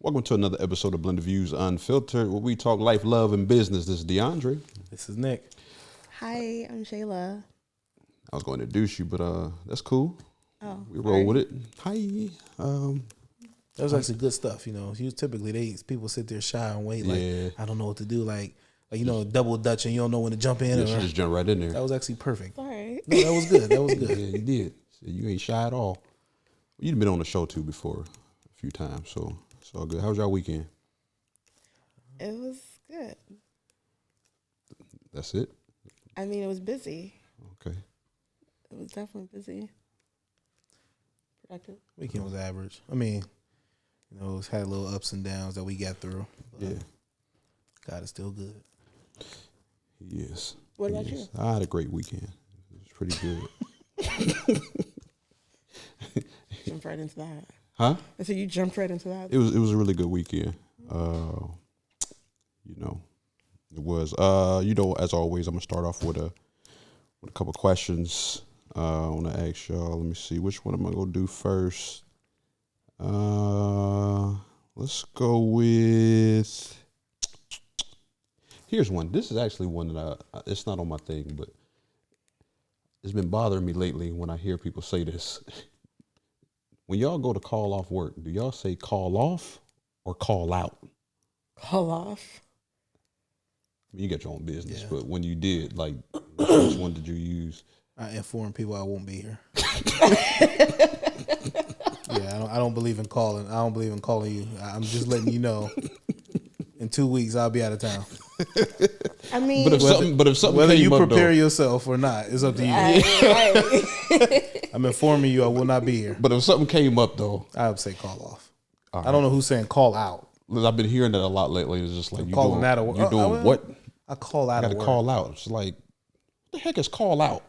Welcome to another episode of Blended Views Unfiltered, where we talk life, love, and business. This is DeAndre. This is Nick. Hi, I'm Chayla. I was going to introduce you, but that's cool. Oh, We roll with it. Hi. That was actually good stuff. You know, typically people sit there shy and wait. Like, I don't know what to do. Like double dutch and you don't know when to jump in. Yeah, she just jumped right in there. That was actually perfect. all right. No, that was good. That was good. Yeah, you did. So you ain't shy at all. You've been on the show too before a few times, so it's all good. How was y'all weekend? It was good. That's it? I mean, it was busy. Okay. It was definitely busy. Productive. Weekend was average. I mean, you know, it's had little ups and downs that we got through. Yeah. God is still good. Yes. What about you? I had a great weekend. It was pretty good. Jumped right into that. Huh? I said you jumped right into that. It was a really good weekend. You know, it was. As always, I'm gonna start off with a couple questions. I want to ask y'all. Let me see, which one am I gonna do first? Let's go with. Here's one. This is actually one that it's not on my thing, but it's been bothering me lately when I hear people say this. When y'all go to call off work, do y'all say call off or call out? Call off. I mean, you got your own business, Yeah. but when you did, like, which one did you use? I informed people I won't be here. Yeah, I don't believe in calling. I don't believe in calling you. I'm just letting you know. In 2 weeks, I'll be out of town. I mean, But if something Whether came you up, prepare though, yourself or not, it's up to you. right. I'm informing you I will not be here. but if something came up though, I would say call off. all I don't know who's saying call out. right. I've been hearing that a lot lately. It's just like you Calling doing, out of work. you doing what? I call I out got of to work. call out. It's like, what the heck is call out?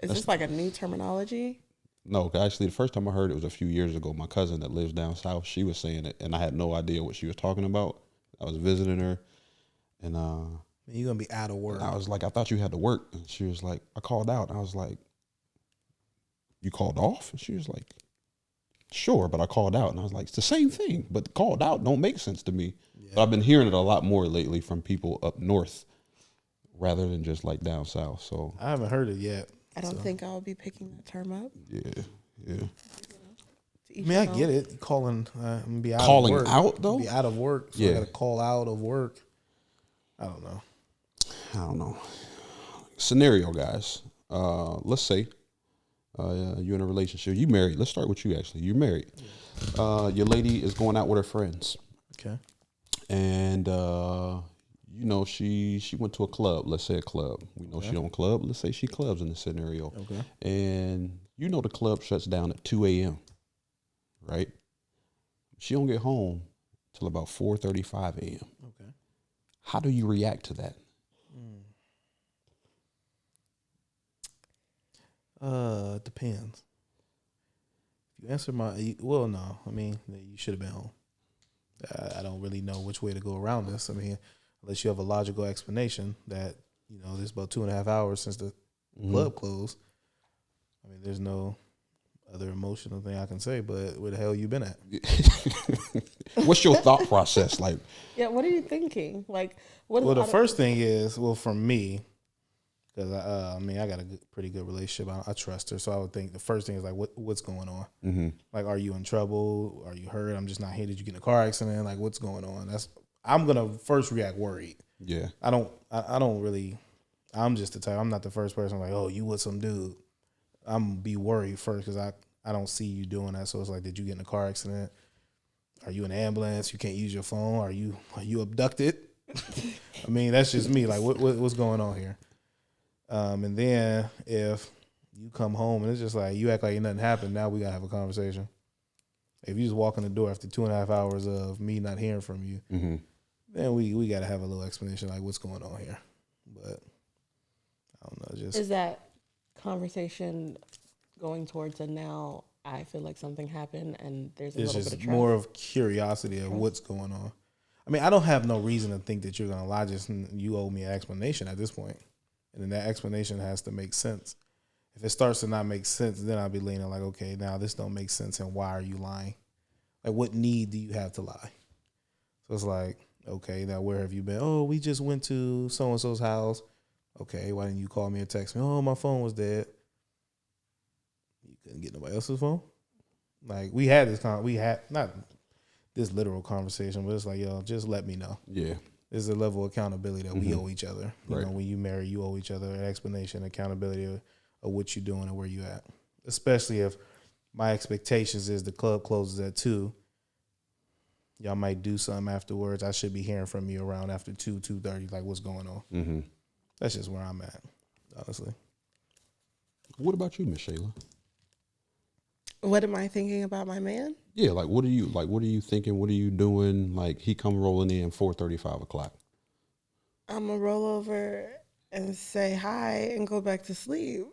Is this like a new terminology? No, actually, the first time I heard it was a few years ago. My cousin that lives down south, she was saying it, and I had no idea what she was talking about. I was visiting her, and You're gonna be out of work. I was like, I thought you had to work. And she was like, I called out. And I was like, you called off? And she was like, sure, but I called out. And I was like, it's the same thing, but called out don't make sense to me. Yeah. But I've been hearing it a lot more lately from people up north rather than just like down south. So I haven't heard it yet. I don't think I'll be picking that term up. yeah. I mean, I get it. Calling, I'm gonna be out Calling of work. out, though? Be out of work. So Yeah. I gotta call out of work. I don't know. Scenario, guys. Let's say you're in a relationship. You married. Let's start with you, actually. You're married. Your lady is going out with her friends. Okay. And you know, she went to a club. Let's say a club. We know she don't club. Let's say she clubs in the scenario. Okay. And you know the club shuts down at 2 a.m. Right? She don't get home till about 4:35 a.m. Okay. How do you react to that? Depends. If you answer no. I mean, you should have been home. I don't really know which way to go around this. I mean, unless you have a logical explanation that, you know, there's about 2.5 hours since the club closed. I mean, there's no other emotional thing I can say, but where the hell you been at? What's your thought process like? Yeah, what are you thinking? Like, what? Well, the first thing is, for me, because I got a pretty good relationship. I trust her, so I would think the first thing is like, what's going on? Mm-hmm. Like, are you in trouble? Are you hurt? I'm just not here. Did you get in a car accident? Like, what's going on? I'm gonna first react worried. Yeah. I don't really. I'm just the type. I'm not the first person like, oh, you with some dude. I'm gonna be worried first because I don't see you doing that. So it's like, did you get in a car accident? Are you in an ambulance? You can't use your phone? Are you abducted? I mean, that's just me. Like, what's going on here? And then if you come home and it's just like you act like nothing happened, now we gotta have a conversation. If you just walk in the door after 2.5 hours of me not hearing from you, then we gotta have a little explanation like what's going on here. But I don't know. Is that conversation going towards a now? I feel like something happened, and there's a it's little bit just of trust. more of curiosity of what's going on. I mean, I don't have no reason to think that you're gonna lie. Just you owe me an explanation at this point. And then that explanation has to make sense. If it starts to not make sense, then I'll be leaning like, okay, now this don't make sense, and why are you lying? Like, what need do you have to lie? So it's like, okay, now where have you been? Oh, we just went to so and so's house. Okay, why didn't you call me or text me? Oh, my phone was dead. You couldn't get nobody else's phone. Like, we had not this literal conversation, but it's like, yo, just let me know. Yeah. There's a level of accountability that we owe each other. You Right. know, when you marry, you owe each other an explanation, accountability of what you're doing and where you at. Especially if my expectations is the club closes at 2. Y'all might do something afterwards. I should be hearing from you around after 2:30. Like, what's going on? Mm-hmm. That's just where I'm at, honestly. What about you, Miss Chayla? What am I thinking about my man? Yeah, like what are you thinking? What are you doing? Like he come rolling in 4:30, 5 o'clock. I'm gonna roll over and say hi and go back to sleep.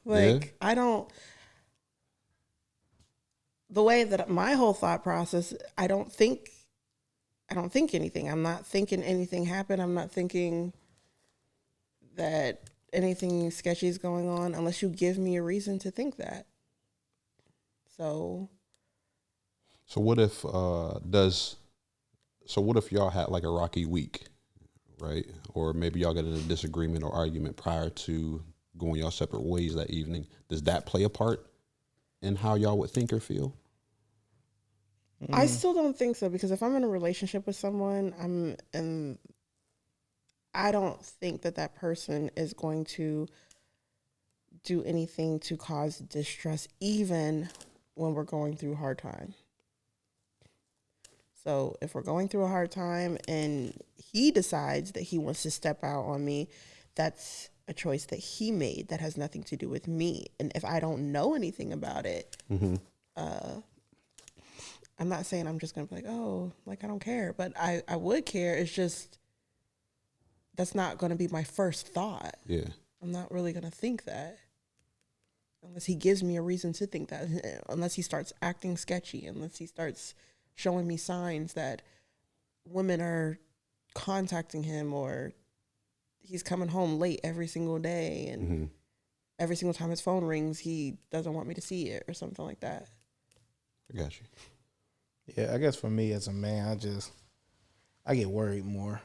I don't. The way that my whole thought process, I don't think anything. I'm not thinking anything happened. I'm not thinking that anything sketchy is going on unless you give me a reason to think that. So what if what if y'all had like a rocky week, right? Or maybe y'all got in a disagreement or argument prior to going y'all separate ways that evening. Does that play a part in how y'all would think or feel? I still don't think so, because if I'm in a relationship with someone, I don't think that person is going to do anything to cause distress, even when we're going through a hard time. So if we're going through a hard time and he decides that he wants to step out on me, that's a choice that he made that has nothing to do with me. And if I don't know anything about it, I'm not saying I'm just going to be like, oh, like I don't care, but I would care. It's just, that's not going to be my first thought. Yeah. I'm not really going to think that unless he gives me a reason to think that, unless he starts acting sketchy, unless he starts showing me signs that women are contacting him, or he's coming home late every single day, and every single time his phone rings, he doesn't want me to see it or something like that. I got you. Yeah, I guess for me as a man, I get worried more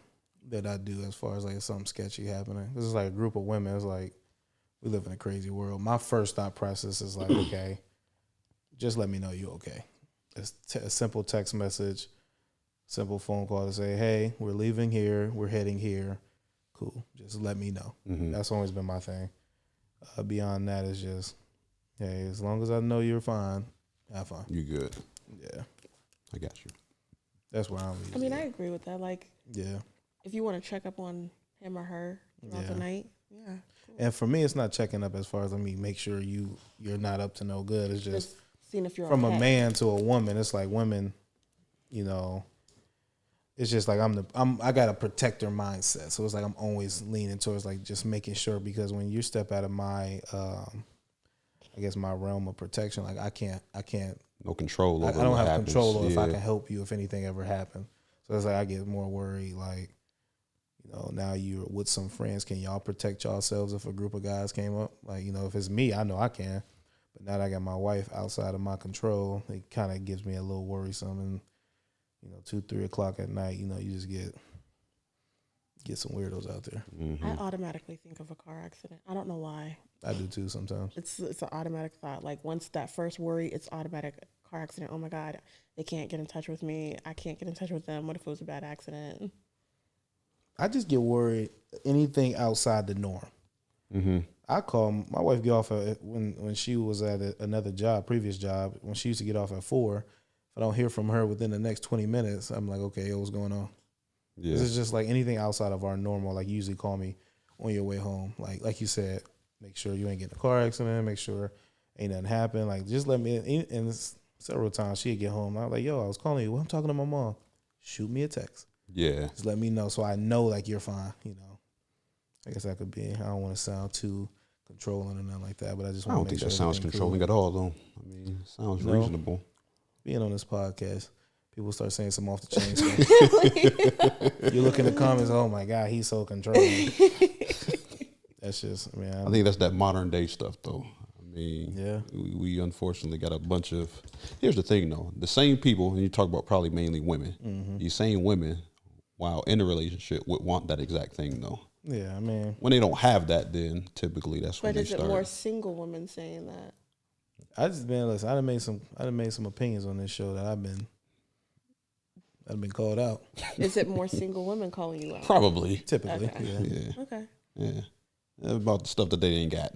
than I do as far as like something sketchy happening. This is like a group of women. It's like, we live in a crazy world. My first thought process is like, okay, just let me know you okay. It's a simple text message, simple phone call to say, hey, we're leaving here, we're heading here. Cool. Just let me know. That's always been my thing. Beyond that is just, hey, as long as I know you're fine, have fun. You good. Yeah. I got you. That's where I'm at. I mean, I agree with that. Like, yeah. if you want to check up on him or her throughout the night, yeah. Cool. And for me, it's not checking up as far as, make sure you're not up to no good. It's just seeing if you're from okay. a man to a woman. It's like women, it's just like I got a protector mindset. So it's like I'm always leaning towards like just making sure, because when you step out of my, I guess my realm of protection, like I can't. No control over I don't what have happens. control over if I can help you if anything ever happened. So it's like I get more worried, like, now you're with some friends. Can y'all protect yourselves if a group of guys came up? Like, if it's me, I know I can. But now that I got my wife outside of my control, it kind of gives me a little worrisome. And, 2, 3 o'clock at night, you just get some weirdos out there. I automatically think of a car accident. I don't know why. I do too sometimes. It's an automatic thought. Like, once that first worry, it's automatic car accident. Oh my God, they can't get in touch with me. I can't get in touch with them. What if it was a bad accident? I just get worried anything outside the norm. I call my wife get off when she was at another job, previous job, when she used to get off at 4. If I don't hear from her within the next 20 minutes, I'm like, okay, what's going on? Yeah. This is just like anything outside of our normal. Like, you usually call me on your way home. Like you said, make sure you ain't getting a car accident. Make sure ain't nothing happen. Like, just let me. And several times she'd get home. I was like, yo, I was calling you. Well, I'm talking to my mom. Shoot me a text. Yeah. Just let me know so I know like you're fine. I guess that could be. I don't want to sound too controlling or nothing like that, but I just want to make sure. I don't think that sounds controlling at all, though. I mean, it sounds reasonable. Being on this podcast, people start saying some off the chain stuff. You look in the comments, oh my God, he's so controlling. That's just, I think that's that modern day stuff, though. I mean, Yeah. we unfortunately got a bunch of. Here's the thing, though: the same people, and you talk about probably mainly women. Mm-hmm. These same women, while in a relationship, would want that exact thing, though. Yeah, I mean, When they don't have that, then typically that's when But they is it start. more single women saying that? I just been listen. I done made some opinions on this show that I've been called out. Is it more single women calling you out? Probably, Typically, Okay. yeah, Okay. yeah, about the stuff that they ain't got,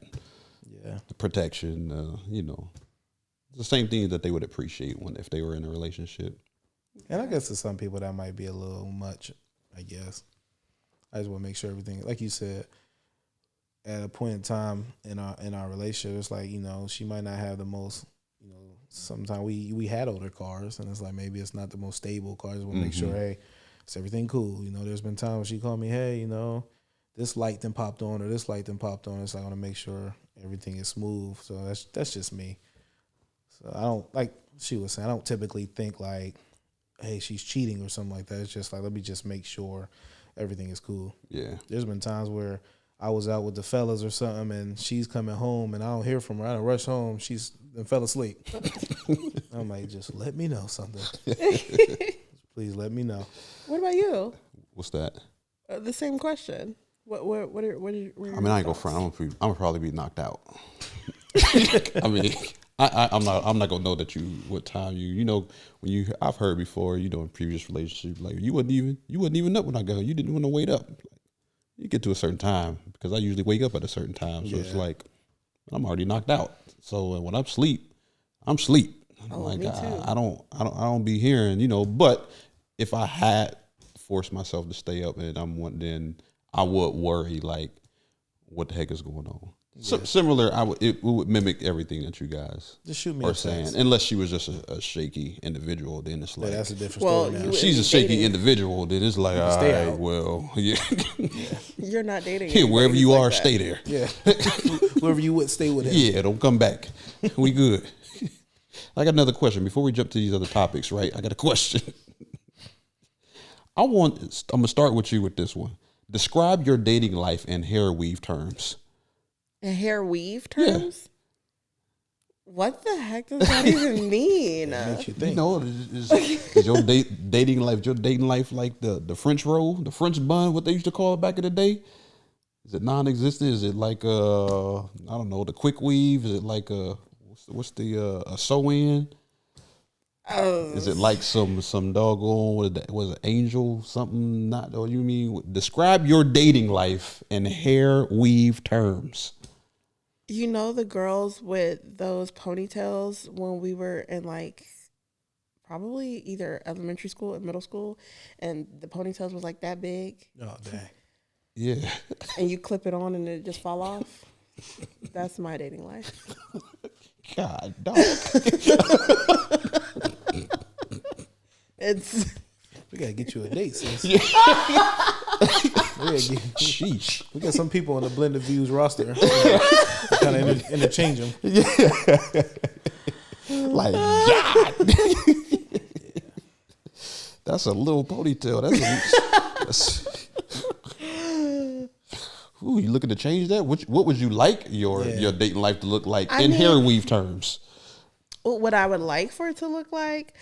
yeah. the protection. It's the same thing that they would appreciate if they were in a relationship. And I guess to some people that might be a little much. I guess I just want to make sure everything, like you said, at a point in time in our relationship, it's like, she might not have the most. Sometimes we had older cars, and it's like maybe it's not the most stable car. I just want to make sure, hey, is everything cool? There's been times when she called me, hey, this light then popped on or this light then popped on. It's like I want to make sure everything is smooth. So that's just me. So I don't, like she was saying, I don't typically think like, hey, she's cheating or something like that. It's just like, let me just make sure everything is cool. Yeah, There's been times where I was out with the fellas or something, and she's coming home, and I don't hear from her. I don't rush home. She's then fell asleep. I'm like, just let me know something. Please let me know. What about you? what's that? The same question. What are I mean, I ain't gonna front. I'm gonna probably be knocked out. I mean, I'm not gonna know that what time when I've heard before, in previous relationships, like you wasn't even up when I got home. You didn't want to wait up. You get to a certain time because I usually wake up at a certain time, so it's like I'm already knocked out. So when I'm asleep, I'm asleep. Oh, me too. I don't be hearing, But if I had forced myself to stay up and then I would worry like, what the heck is going on? So, similar, it would mimic everything that you guys Just shoot me are a saying, text. unless she was just a shaky individual. Then it's like, Yeah, that's a different Well, story now. you- if she's a shaky dating. individual, then it's like, all stay right, out. well, yeah, You're not dating. yeah, wherever anybody you who's are, like stay that. there. Yeah. Whoever you would, stay with him. Yeah, don't come back. We good. I got another question before we jump to these other topics. Right, I got a question. I'm gonna start with you with this one. Describe your dating life in hair weave terms. In hair weave terms? What the heck does that even mean? It makes you think. Is your dating life like the French roll, the French bun, what they used to call it back in the day? Is it non-existent? Is it like I don't know, the quick weave? Is it like what's the a sew-in? Is it like some doggone was it angel something? Not or you mean describe your dating life in hair weave terms. The girls with those ponytails when we were in like probably either elementary school or middle school, and the ponytails was like that big, Oh, dang. Yeah. and you clip it on and it just fall off. That's my dating life. God dog. It's We got to get you a date, sis. Sheesh. We got some people on the Blended Views roster. Kind of interchange them. Like God. That's a little ponytail. That's ooh, you looking to change that? What would you like your dating life to look like in hair weave terms? what I would like for it to look like.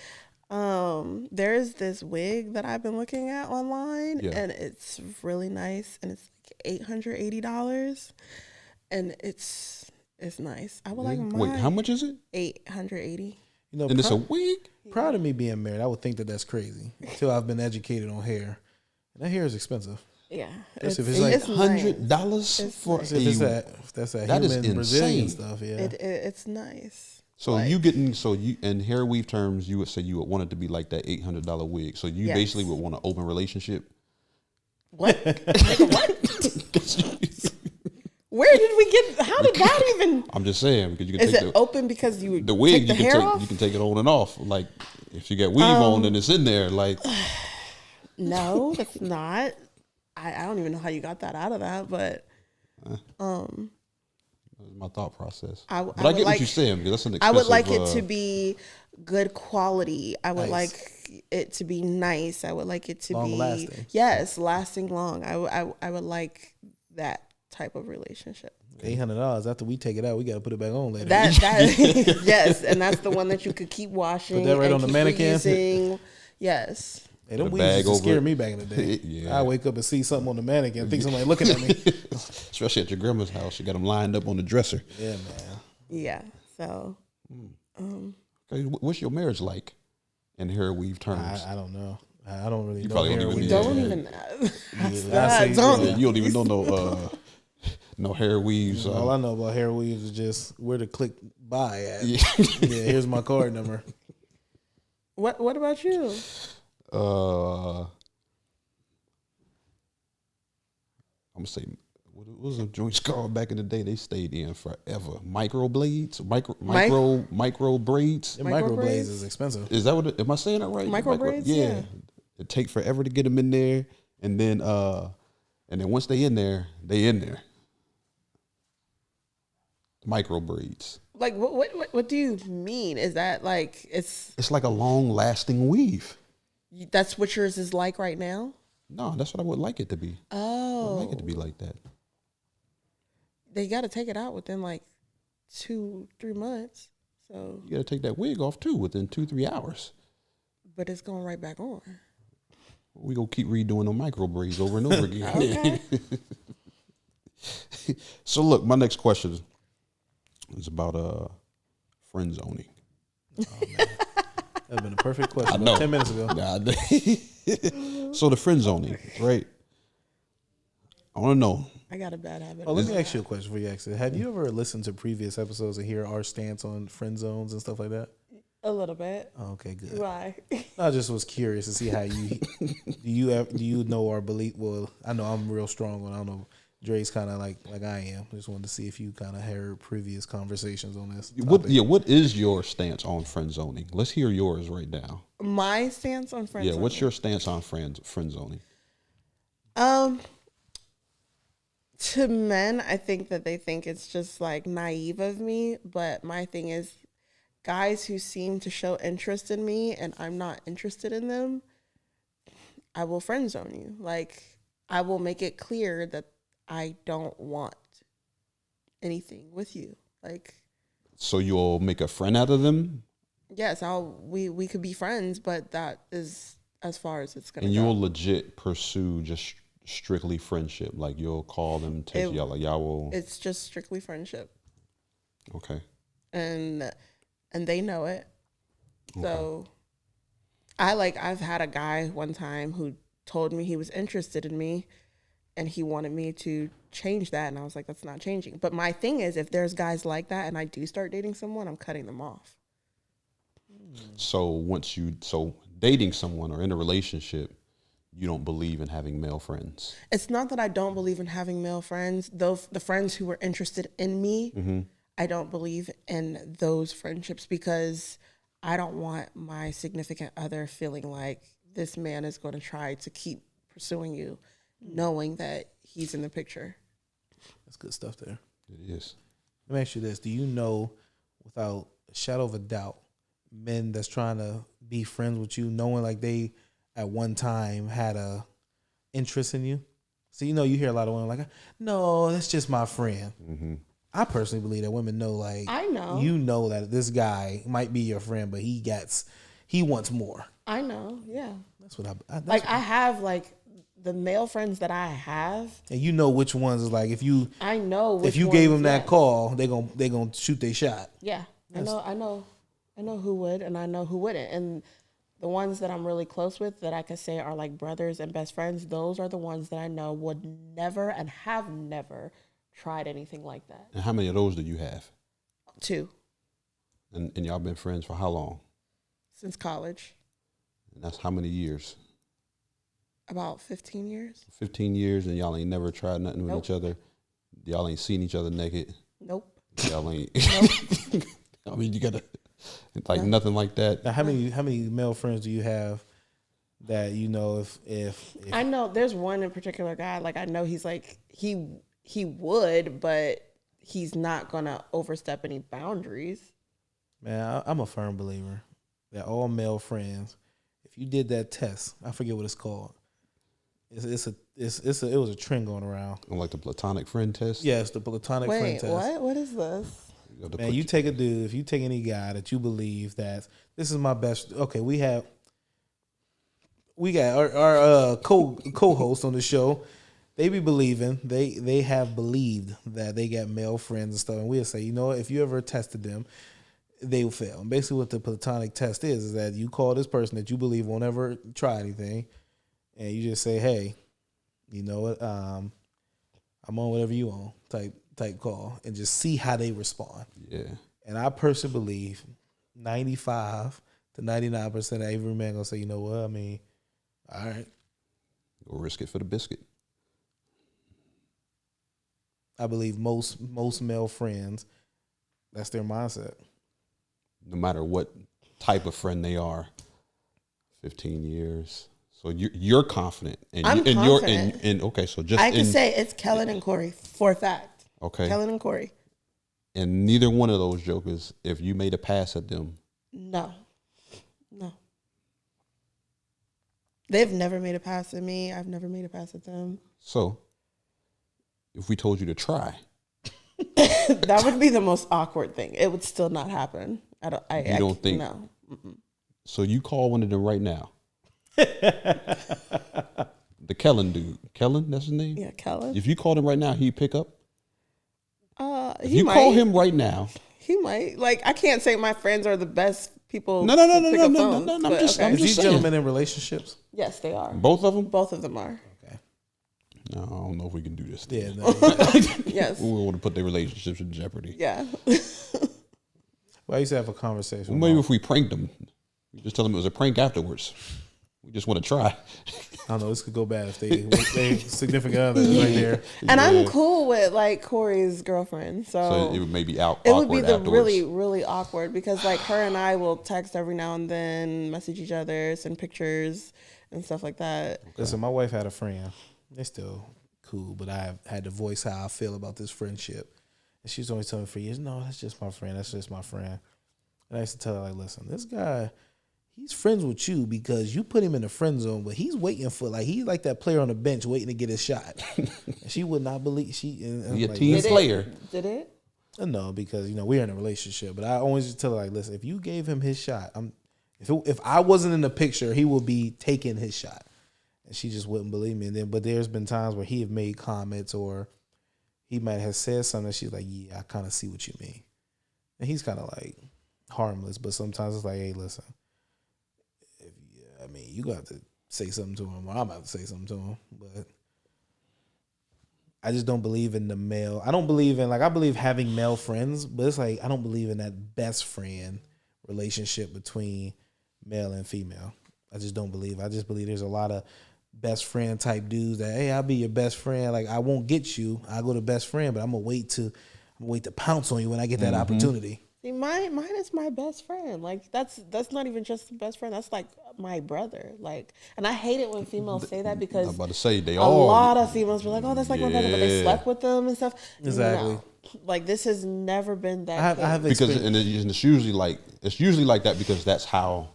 There is this wig that I've been looking at online, and it's really nice, and it's like $880, and it's nice. I would like mine. Wait, how much is it? $880. And it's a wig? Proud of me being married. I would think that that's crazy until I've been educated on hair. And that hair is expensive. Yeah, That's if it's like $100 for nice. If that's that That is human Brazilian insane. stuff. Yeah. It's nice. So you in hair weave terms, you would say you would want it to be like that $800 wig. So you basically would want an open relationship. What? Nigga, what? Where did we get? How did that even? I'm just saying because you can Is take it open because you the wig. take the You can hair take off? you can take it on and off. Like if you got weave on, then it's in there. Like No, that's not. I don't even know how you got that out of that, but that was my thought process. I but I get would what like- you're saying because that's an I expensive. would like it to be good quality. I would Nice. like it to be nice. I would like it to Long be lasting. Yes, lasting long. I would like that type of relationship. $800. After we take it out, we got to put it back on later. That yes, and that's the one that you could keep washing. Put that right and on the keep mannequin? reusing. Yes. Hey, them The weaves used bag to over scare it. me back in the day. Yeah. I wake up and see something on the mannequin and think somebody looking at me. Especially at your grandma's house, you got them lined up on the dresser. Yeah, man. Yeah. So. Okay, what's your marriage like in hair weave terms? I don't know. I don't really You know. probably don't hair even weave. know. Don't Yeah. even. I say, Yeah, you don't even know no hair weaves. all I know about hair weaves is just where to click buy at. Yeah. Yeah, here's my card number. What about you? I'm gonna say, what was the joints called back in the day? They stayed in forever. Micro blades, micro braids. Them Micro micro blades braids? is expensive. Is that what? Am I saying that right? Micro braids? Yeah. It take forever to get them in there, and then once they in there, they in there. Micro braids. Like what do you mean? Is that like It's like a long lasting weave. that's what yours is like right now? No, that's what I would like it to be. I Oh, would like it to be like that. they got to take it out within like 2-3 months. So, You got to take that wig off too within 2-3 hours. but it's going right back on. We gonna keep redoing the micro braids over and over again. Okay. So look, my next question is about friend zoning. Oh, man. That'd been a perfect question. I About know. 10 minutes ago. So the friend zoning, right? I want to know. I got a bad habit. Oh, let me ask you a question for you, actually. Have you ever listened to previous episodes and hear our stance on friend zones and stuff like that? A little bit. Oh, okay, good. Why? I just was curious to see how you do you know our belief. Well, I know I'm real strong on. I don't know. Dre's kind of like I am. Just wanted to see if you kind of heard previous conversations on this. What is your stance on friend zoning? Let's hear yours right now. My stance on friend Yeah, zoning. what's your stance on friend zoning? To men, I think that they think it's just like naive of me, but my thing is guys who seem to show interest in me and I'm not interested in them, I will friend zone you. Like, I will make it clear that I don't want anything with you. Like, So you'll make a friend out of them, yes, we could be friends, but that is as far as it's gonna and go. you'll legit pursue just strictly friendship. Like y'all call them, text y'all, like y'all will. It's just strictly friendship. Okay. And they know it. So I've had a guy one time who told me he was interested in me and he wanted me to change that, and I was like, that's not changing. But my thing is, if there's guys like that and I do start dating someone, I'm cutting them off. So dating someone or in a relationship, you don't believe in having male friends. It's not that I don't believe in having male friends, though the friends who were interested in me, I don't believe in those friendships because I don't want my significant other feeling like this man is going to try to keep pursuing you, knowing that he's in the picture. That's good stuff there. It is. Let me ask you this: do you know, without a shadow of a doubt, men that's trying to be friends with you, knowing like they at one time had a interest in you? So you hear a lot of women like, "No, that's just my friend." Mm-hmm. I personally believe that women know, like, I know. you know that this guy might be your friend, but he wants more. I know, yeah. That's what I have like the male friends that I have. and you know which ones is like if you Which gave ones, them that yes. call, they gonna shoot their shot. Yeah, I know who would, and I know who wouldn't. And the ones that I'm really close with that I could say are like brothers and best friends, those are the ones that I know would never and have never tried anything like that. And how many of those do you have? 2, And y'all been friends for how long? since college, And that's how many years? about 15 years. 15 years, and y'all ain't never tried nothing with Nope. each other. Y'all ain't seen each other naked. Nope. Y'all ain't. Nope. I mean, you gotta like nothing like that. Now, how many male friends do you have that if I know there's one in particular guy, like I know he's like he would, but he's not gonna overstep any boundaries. man, I'm a firm believer that all male friends, if you did that test, I forget what it's called, It was a trend going around. Like the platonic friend test. Yes, the platonic friend Wait, test. what? What is this? You have to Man, put you take a dude. If you take any guy that you believe that this is my best. Okay, we got our co-host on the show. They be believing they have believed that they got male friends and stuff, and we'll say, you know what, if you ever tested them, they will fail. And basically, what the platonic test is that you call this person that you believe won't ever try anything, and you just say, hey, you know what, I'm on whatever you on type call, and just see how they respond. Yeah. And I personally believe 95 to 99% of every man gonna say, you know what, I mean, all right, Or risk it for the biscuit. I believe most male friends, that's their mindset. No matter what type of friend they are. 15 years. So you're confident. And I'm confident. And okay, so just I can say it's Kellen and Corey for a fact. Okay. Kellen and Corey. And neither one of those jokers, if you made a pass at them. No. They've never made a pass at me. I've never made a pass at them. So if we told you to try. That would be the most awkward thing. It would still not happen. I don't think? No. Mm-mm. So you call one of them right now. The Kellen dude. Kellen, that's his name? Yeah, Kellen. If you called him right now, he'd pick up? If you might. call him right now. He might. Like, I can't say my friends are the best people. No. I'm Is these gentlemen in relationships? Yes, they are. Both of them? Both of them are. Okay. No, I don't know if we can do this. Yeah, no. Yes. We want to put their relationships in jeopardy. Yeah. Well, I used to have a conversation. Well, maybe if we pranked them, we just tell them it was a prank afterwards. We just want to try. I don't know. This could go bad if they significant other is right there. And I'm cool with like Corey's girlfriend, so it would maybe awkward. It would be the afterwards. really, really awkward because like her and I will text every now and then, message each other, send pictures and stuff like that. Okay. Listen, my wife had a friend. They're still cool, but I had to voice how I feel about this friendship. And she's always telling me for years, no, that's just my friend. That's just my friend. And I used to tell her, like, listen, this guy, he's friends with you because you put him in the friend zone, but he's waiting for, like, he's like that player on the bench waiting to get his shot. And she would not believe, Be a like, team player. Did it? No, because, we're in a relationship. But I always just tell her, like, listen, if you gave him his shot, if I wasn't in the picture, he would be taking his shot. And she just wouldn't believe me. But there's been times where he have made comments or he might have said something. She's like, yeah, I kind of see what you mean. And he's kind of like harmless. But sometimes it's like, hey, listen, you got to say something to him or I'm about to say something to him. But I just don't believe in the male. I don't believe in, I believe having male friends. But it's like, I don't believe in that best friend relationship between male and female. I just don't believe. I just believe there's a lot of best friend type dudes that, hey, I'll be your best friend. Like, I won't get you. I'll go to best friend, but I'm gonna wait to pounce on you when I get that opportunity. See, mine is my best friend. Like that's not even just a best friend. That's like my brother. Like, and I hate it when females say that because I'm about to say a lot of females were like, oh, that's like my brother, but they slept with them and stuff. Exactly. No. Like this has never been that. I have because and it's usually like that because that's how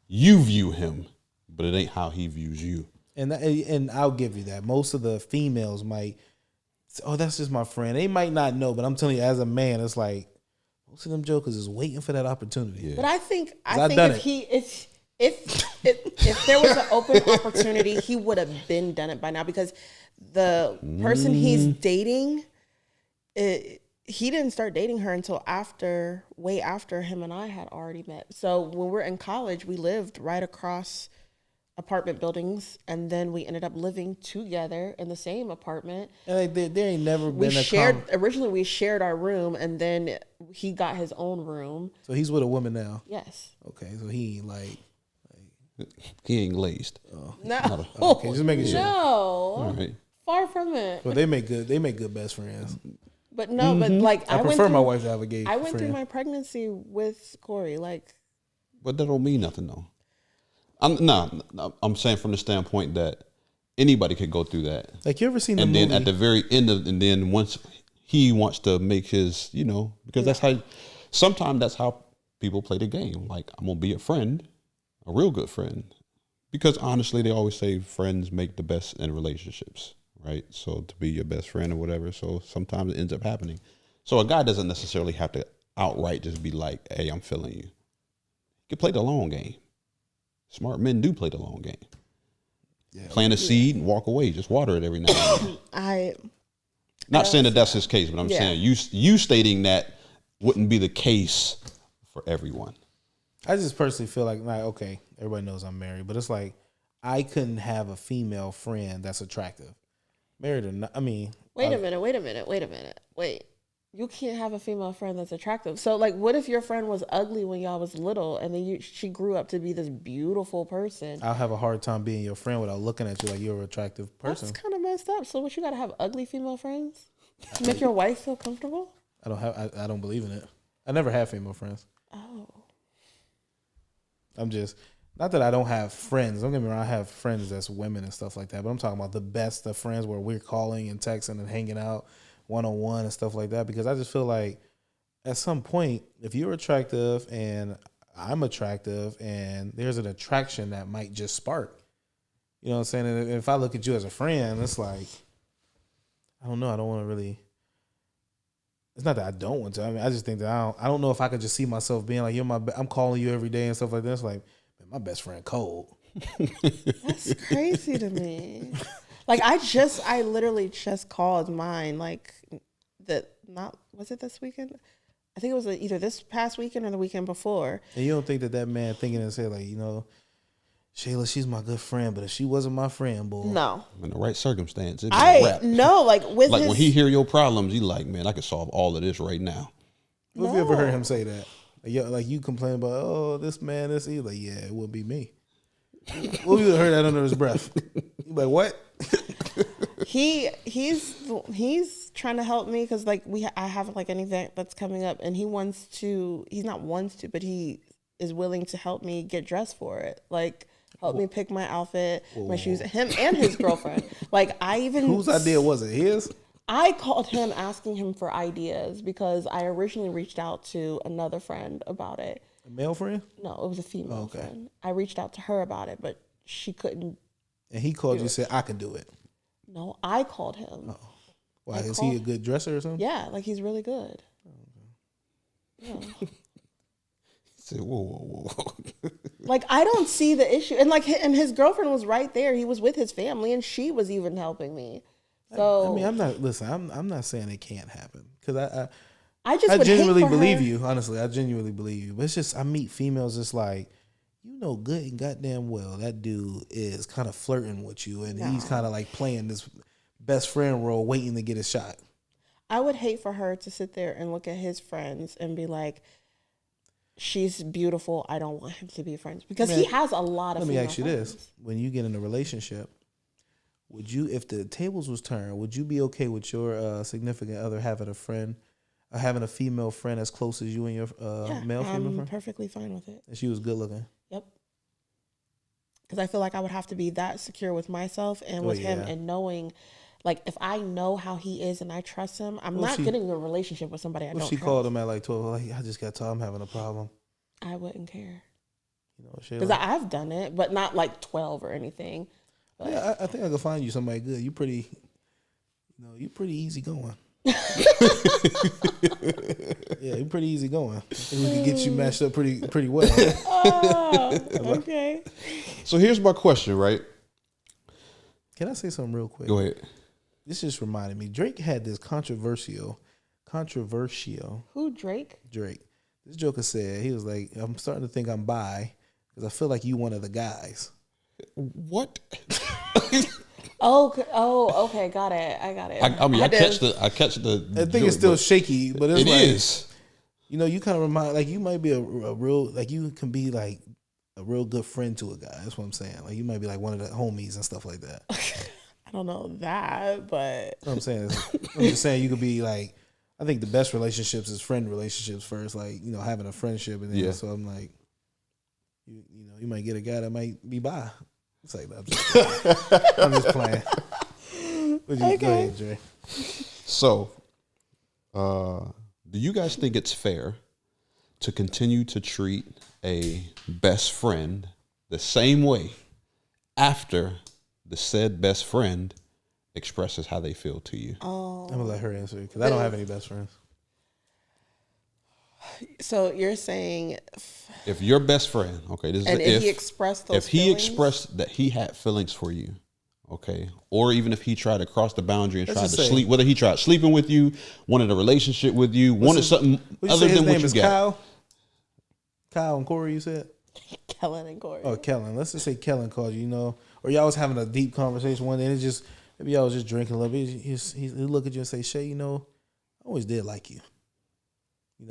you view him, but it ain't how he views you. And I'll give you that. Most of the females might say, oh, that's just my friend. They might not know, but I'm telling you, as a man, it's like most of them jokers is waiting for that opportunity. Yeah. But I think if there was an open opportunity, he would have been done it by now because the person he's dating, he didn't start dating her until way after him and I had already met. So when we're in college, we lived right across apartment buildings, and then we ended up living together in the same apartment. And there ain't never been originally we shared our room, and then he got his own room. So he's with a woman now. Yes. Okay, so he ain't he ain't laced. No. Okay, just making sure. No. All right. Far from it. But they make good best friends. But no, but like I prefer my wife to have a gay I went friend. through my pregnancy with Corey, like. But that don't mean nothing though. I'm saying from the standpoint that anybody could go through that. Like, you ever seen the and movie? then at the very end and then once he wants to make his, because that's how, sometimes that's how people play the game. Like, I'm gonna be a friend, a real good friend, Because honestly, they always say friends make the best in relationships, right? So to be your best friend or whatever. So sometimes it ends up happening. So a guy doesn't necessarily have to outright just be like, hey, I'm feeling you. You can play the long game. Smart men do play the long game. Yeah, plant a seed and walk away. Just water it every now and then. Not saying that that's his case, but I'm saying you stating that wouldn't be the case for everyone. I just personally feel like okay, everybody knows I'm married, but it's like I couldn't have a female friend that's attractive. Married or not, I mean. Wait a minute. Wait. You can't have a female friend that's attractive. So, like, what if your friend was ugly when y'all was little, and then she grew up to be this beautiful person? I'll have a hard time being your friend without looking at you like you're an attractive person. That's kind of messed up. So, what, you got to have ugly female friends to make your wife feel comfortable? I don't believe in it. I never had female friends. Oh. I'm just, not that I don't have friends. Don't get me wrong. I have friends that's women and stuff like that. But I'm talking about the best of friends where we're calling and texting and hanging out one-on-one and stuff like that, because I just feel like at some point, if you're attractive and I'm attractive and there's an attraction that might just spark, you know what I'm saying? And if I look at you as a friend, it's like, I don't know. I don't want to really, it's not that I don't want to. I mean, I just think that I don't know if I could just see myself being like, I'm calling you every day and stuff like that. It's like, man, my best friend cold. That's crazy to me. Like, I literally just called mine, like, was it this weekend? I think it was either this past weekend or the weekend before. And you don't think that man thinking and say, like, you know, Chayla, she's my good friend, but if she wasn't my friend, boy. No. In the right circumstance, it'd be a wrap. No, like, with like, when he hear your problems, he like, man, I could solve all of this right now. What have you ever heard him say that? Like, you complain about, oh, this man, this, he's like, yeah, it would be me. What if you heard that under his breath? You like, what? He's trying to help me because, like, I have, like, an event that's coming up, and but he is willing to help me get dressed for it. Like, help me pick my outfit, my shoes. Him and his girlfriend. Like, whose idea was it? His? I called him asking him for ideas because I originally reached out to another friend about it. A male friend? No, it was a female friend. I reached out to her about it, but she couldn't. And he called you and said, I can do it. No, I called him. Oh. Why, is he a good dresser or something? Yeah, like, he's really good. Yeah. He said, whoa. Like, I don't see the issue. And, like, and his girlfriend was right there. He was with his family, and she was even helping me. So, I mean, I'm not saying it can't happen. Because I genuinely believe you. Honestly, I genuinely believe you. But it's just, I meet females just like, you know good and goddamn well that dude is kind of flirting with you, and he's kind of like playing this best friend role, waiting to get a shot. I would hate for her to sit there and look at his friends and be like, she's beautiful, I don't want him to be friends. Because he has a lot of. Let me ask you friends. this. When you get in a relationship, would you, if the tables was turned, would you be okay with your significant other having a friend, having a female friend as close as you and your male female friend? I'm perfectly fine with it. And she was good looking? Yep. Because I feel like I would have to be that secure with myself and with him, and knowing, like, if I know how he is and I trust him, I'm not getting in a relationship with somebody I don't trust. She called him at like 12, like, I just got told I'm having a problem. I wouldn't care. You know, because I've done it, but not like 12 or anything. But. Yeah, I think I could find you somebody good. You're pretty easy going. Yeah, you're pretty easy going. And we can get you matched up pretty well. Oh, okay. So here's my question, right? Can I say something real quick? Go ahead. This just reminded me. Drake had this controversial. Who, Drake? Drake. This joker said, he was like, I'm starting to think I'm bi because I feel like you one of the guys. What? Okay, got it. I got it. I mean, I catch the. I think it's still shaky, but it's like, is. You know, you kind of remind, like, you might be a real, like, you can be like a real good friend to a guy. That's what I'm saying. Like, you might be like one of the homies and stuff like that. I don't know that, but what I'm saying is, I'm just saying you could be like, I think the best relationships is friend relationships first, like, you know, having a friendship, and then so I'm like, you know, you might get a guy that might be bi. It's like that. I'm just playing. Go ahead, Dre. So, do you guys think it's fair to continue to treat a best friend the same way after the said best friend expresses how they feel to you. Oh, I'm gonna let her answer because I don't have any best friends. so you're saying, If your best friend, okay, this is and if he expressed those if he feelings? expressed that he had feelings for you, okay, or even if he tried to cross the boundary and Let's tried to just say- sleep, whether he tried sleeping with you, wanted a relationship with you, wanted something Would you other say his than what name you is got. Kyle? Kyle and Corey, you said? Kellen and Corey. Oh, Kellen. Let's just say Kellen called you, or y'all was having a deep conversation one day, and maybe y'all was just drinking a little bit. He look at you and say, Shay, I always did like you.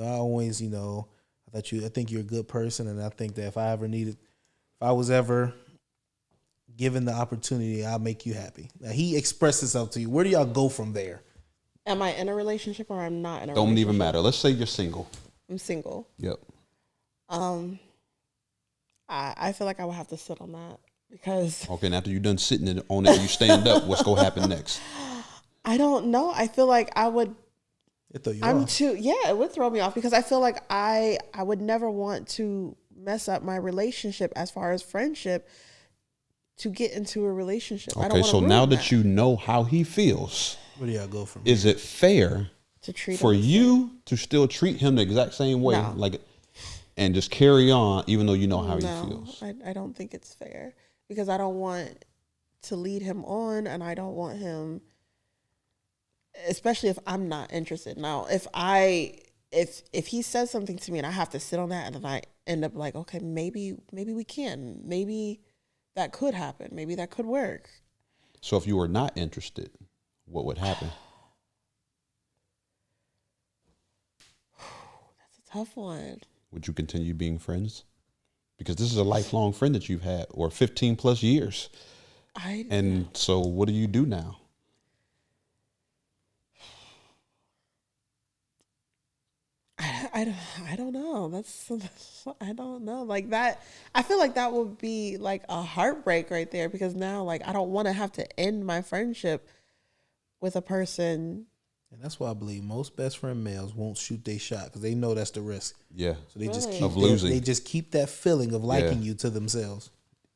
I always, I think you're a good person, and I think that if I was ever given the opportunity, I'll make you happy. Now, he expressed himself to you. Where do y'all go from there? Am I in a relationship or I'm not in a Don't relationship? even matter. Let's say you're single. I'm single. Yep. I feel like I would have to sit on that because Okay, and after you're done sitting on it, you stand up. What's gonna happen next? I don't know. I feel like I would. It throw you I'm off. too. Yeah, it would throw me off because I feel like I would never want to mess up my relationship as far as friendship to get into a relationship. I don't Okay, wanna so now ruin that you know how he feels, Where do y'all go from is it fair to treat for him the you to still treat him the exact same way, No. and just carry on, even though you know how he No, feels? I don't think it's fair because I don't want to lead him on, and I don't want him, especially if I'm not interested. Now, if he says something to me and I have to sit on that, and then I end up like, okay, maybe we can, maybe that could happen, maybe that could work. So if you were not interested, what would happen? That's a tough one. Would you continue being friends? Because this is a lifelong friend that you've had, or 15 plus years. And so what do you do now? I don't know. I don't know. Like that, I feel like that would be like a heartbreak right there because now, like, I don't want to have to end my friendship with a person. And that's why I believe most best friend males won't shoot their shot because they know that's the risk. Yeah. So they just Really? keep Of losing. They just keep that feeling of liking Yeah. you to themselves.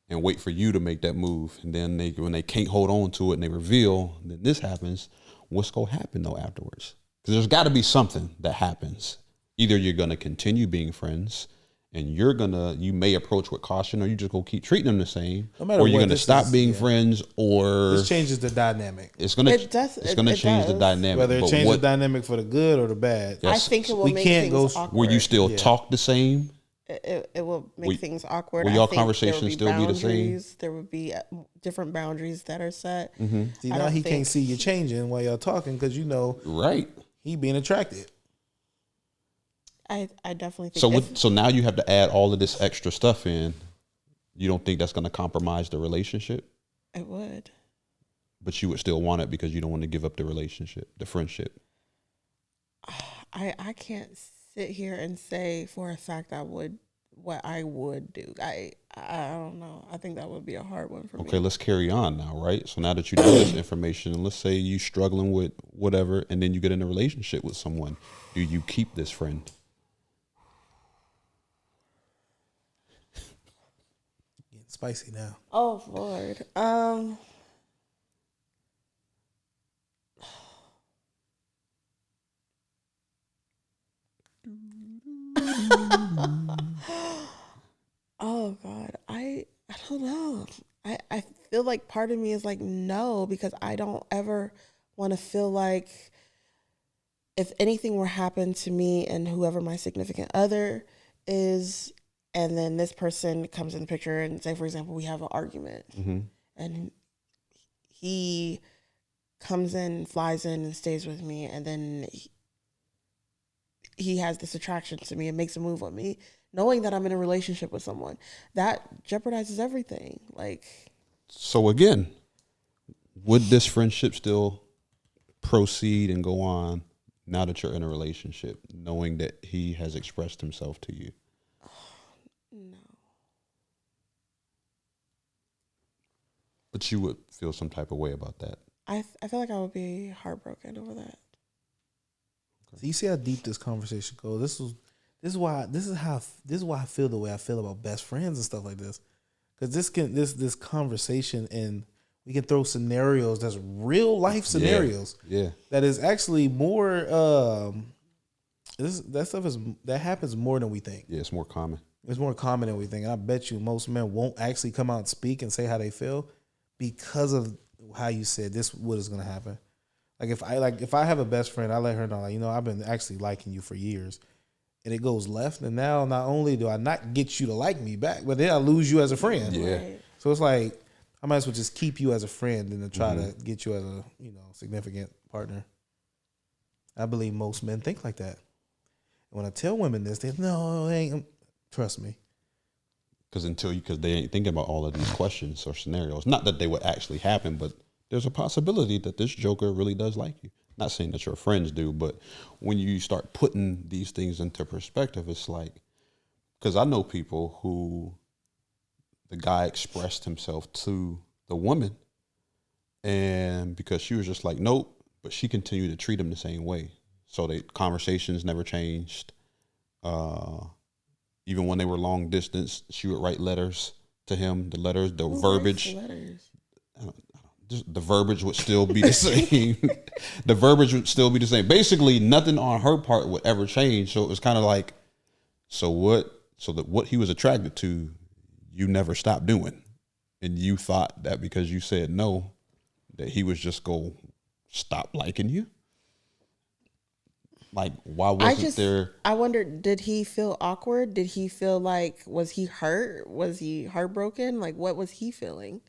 And wait for you to make that move. And then when they can't hold on to it and they reveal, then this happens. What's going to happen though afterwards? Because there's got to be something that happens. Either you're going to continue being friends and you may approach with caution, or you just go keep treating them the same, No matter or you're what, going to this stop is- being yeah. friends, or This changes the dynamic. it's going to It does- it's going to it change the does. dynamic. Whether it But changes what- the dynamic for the good or the bad. Yeah. I think it will we make can't things go- awkward. will you still Yeah. talk the same? It will make Will- things awkward. will I your think there would conversations still be the same? boundaries. There would be different boundaries that are set. See, I now don't he think- can't see you changing while y'all talking because Right. he being attracted. I definitely think So now you have to add all of this extra stuff in. You don't think that's going to compromise the relationship, it would. but you would still want it because you don't want to give up the relationship, the friendship. I can't sit here and say for a fact what I would do. I don't know. I think that would be a hard one for Okay, me. let's carry on now, right? So now that you know this information, let's say you struggling with whatever, and then you get in a relationship with someone. Do you keep this friend? Getting spicy now. Oh Lord. Oh God. I don't know. I feel like part of me is like no, because I don't ever want to feel like if anything were happen to me and whoever my significant other is, and then this person comes in the picture and say, for example, we have an argument and he comes in, flies in and stays with me, and then he has this attraction to me and makes a move on me, knowing that I'm in a relationship with someone, that jeopardizes everything. Like, So again, would this friendship still proceed and go on now that you're in a relationship, knowing that he has expressed himself to you? no. But you would feel some type of way about that. I feel like I would be heartbroken over that. So you see how deep this conversation goes. This is why I feel the way I feel about best friends and stuff like this. because this conversation, and we can throw scenarios that's real life scenarios. Yeah. That is actually more. That happens more than we think. Yeah, it's more common. It's more common than we think. And I bet you most men won't actually come out and speak and say how they feel because of how you said this. What is going to happen? If I have a best friend, I let her know, I've been actually liking you for years, and it goes left, and now not only do I not get you to like me back, but then I lose you as a friend. Yeah. Right. So it's like I might as well just keep you as a friend than to try to get you as a significant partner. I believe most men think like that. And when I tell women this, they no, they ain't. Trust me. Because they ain't thinking about all of these questions or scenarios. Not that they would actually happen, but there's a possibility that this joker really does like you. Not saying that your friends do, but when you start putting these things into perspective, it's like, because I know people who the guy expressed himself to the woman, and because she was just like, nope, but she continued to treat him the same way. So the conversations never changed. Even when they were long distance, she would write letters to him. The letters, the verbiage. The verbiage would still be the same. The verbiage would still be the same. Basically, nothing on her part would ever change. So it was kind of like, what he was attracted to, you never stopped doing. And you thought that because you said no, that he was just going to stop liking you? Like, why wasn't there? I wondered, did he feel awkward? Did he feel like, was he hurt? Was he heartbroken? Like, what was he feeling?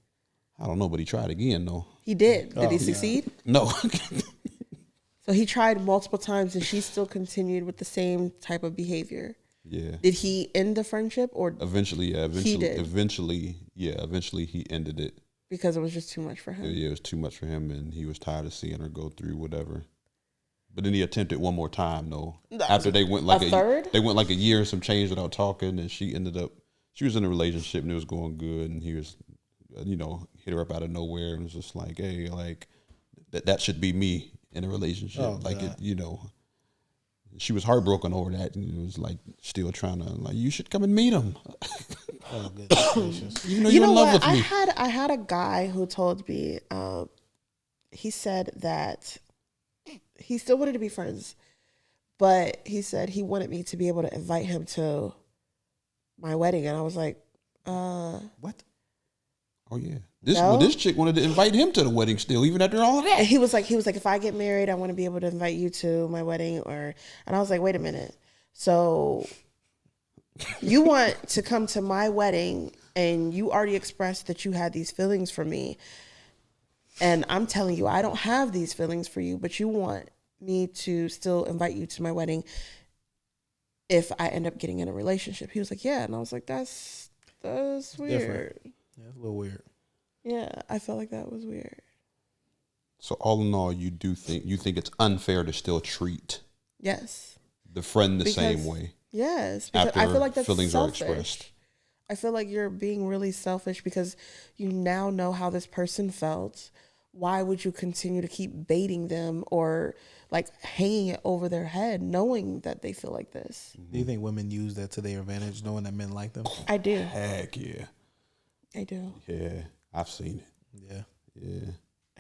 I don't know, but he tried again, though. He did. Did he succeed? No. So he tried multiple times, and she still continued with the same type of behavior. Yeah. Did he end the friendship, or Eventually, he did? Eventually he ended it. Because it was just too much for him. Yeah, it was too much for him, and he was tired of seeing her go through whatever. But then he attempted one more time, though. After they went like third? They went like a year and some change without talking, and she was in a relationship and it was going good, and he was, hit her up out of nowhere and was just like, hey, like that should be me in a relationship. Oh, like God. She was heartbroken over that, and it was like still trying to like, you should come and meet him. Oh, goodness. Even though you're in love with me. I had a guy who told me, he said that he still wanted to be friends, but he said he wanted me to be able to invite him to my wedding, and I was like, What? Oh yeah, No? this chick wanted to invite him to the wedding still, even after all of that. and he was like, if I get married, I want to be able to invite you to my wedding, and I was like, wait a minute, so you want to come to my wedding, and you already expressed that you had these feelings for me. And I'm telling you, I don't have these feelings for you, but you want me to still invite you to my wedding if I end up getting in a relationship. He was like, yeah. And I was like, that's weird. Different. Yeah, it's a little weird. Yeah, I felt like that was weird. So all in all, you think it's unfair to still treat Yes. the friend the same way Yes. Because after I feel like that's feelings selfish. are expressed. I feel like you're being really selfish because you now know how this person felt. Why would you continue to keep baiting them or like hanging it over their head knowing that they feel like this? Do you think women use that to their advantage, knowing that men like them? I do. Heck yeah. I do. Yeah, I've seen it. Yeah. Yeah.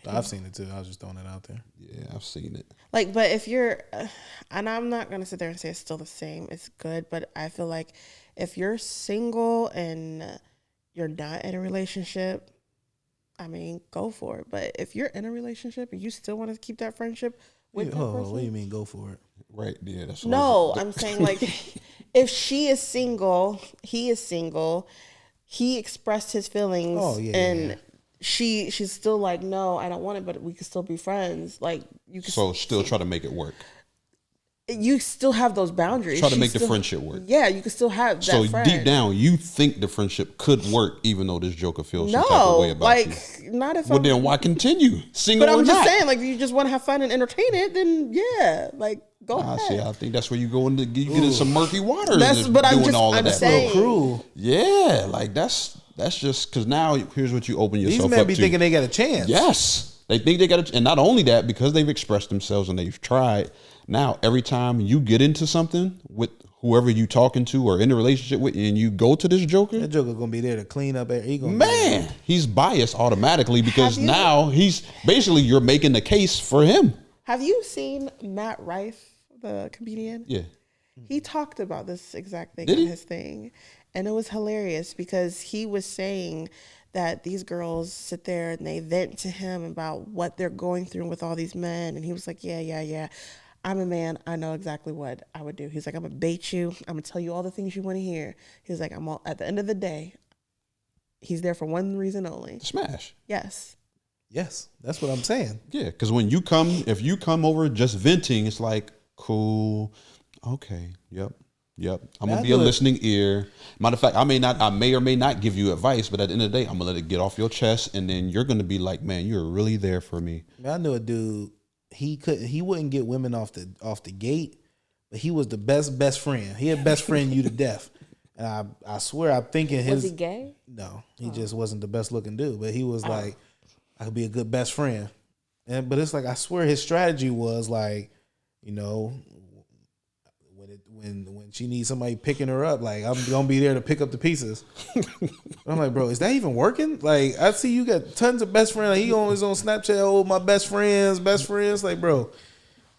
I've seen it too. I was just throwing it out there. Yeah, I've seen it. Like, but if you're, and I'm not going to sit there and say it's still the same, it's good, but I feel like if you're single and you're not in a relationship, I mean, go for it. But if you're in a relationship and you still want to keep that friendship with that person, What do you mean go for it? Right, yeah. That's what no, I'm saying like if she is single, he is single, he expressed his feelings and she's still like, no, I don't want it, but we can still be friends. Like you can still try to make it work. You still have those boundaries. Try to make the friendship work. Yeah, you can still have that So friend. deep down, you think the friendship could work, even though this joker feels some type of way about you. Not if Well, I'm, then why continue? Single but or I'm just not? saying, like, if you just want to have fun and entertain it, then yeah, like, go ahead. See, I think that's where you go into you get in some murky waters. That's, and but I'm doing just, all of I'm that. saying, Cruel. Yeah, like that's just because now here's what you open yourself These up men be to. thinking they got a chance. Yes, they think they got and not only that, because they've expressed themselves and they've tried. Now, every time you get into something with whoever you talking to or in a relationship with, and you go to this joker, That joker gonna be there to clean up. he's biased automatically because Have you- now he's basically you're making the case for him. Have you seen Matt Rife, the comedian? Yeah. He talked about this exact thing Did in he? his thing. And it was hilarious because he was saying that these girls sit there and they vent to him about what they're going through with all these men. And he was like, yeah. I'm a man. I know exactly what I would do. He's like, I'm going to bait you. I'm going to tell you all the things you want to hear. He's like, at the end of the day, he's there for one reason only. Smash. Yes. Yes, that's what I'm saying. Yeah, because if you come over just venting, it's like, cool, okay, yep. I'm gonna be a listening ear. Matter of fact, I may or may not give you advice, but at the end of the day, I'm gonna let it get off your chest, and then you're gonna be like, man, you're really there for me. I knew a dude. He wouldn't get women off the gate, but he was the best friend. He had best friend you to death. And I swear, I'm thinking his. Was he gay? No, he just wasn't the best looking dude. But he was like, I could be a good best friend. But it's like I swear his strategy was like, you know, when she needs somebody picking her up, like I'm gonna be there to pick up the pieces. I'm like, bro, is that even working? Like I see you got tons of best friends. Like, he on his own Snapchat, oh my best friends. Like, bro,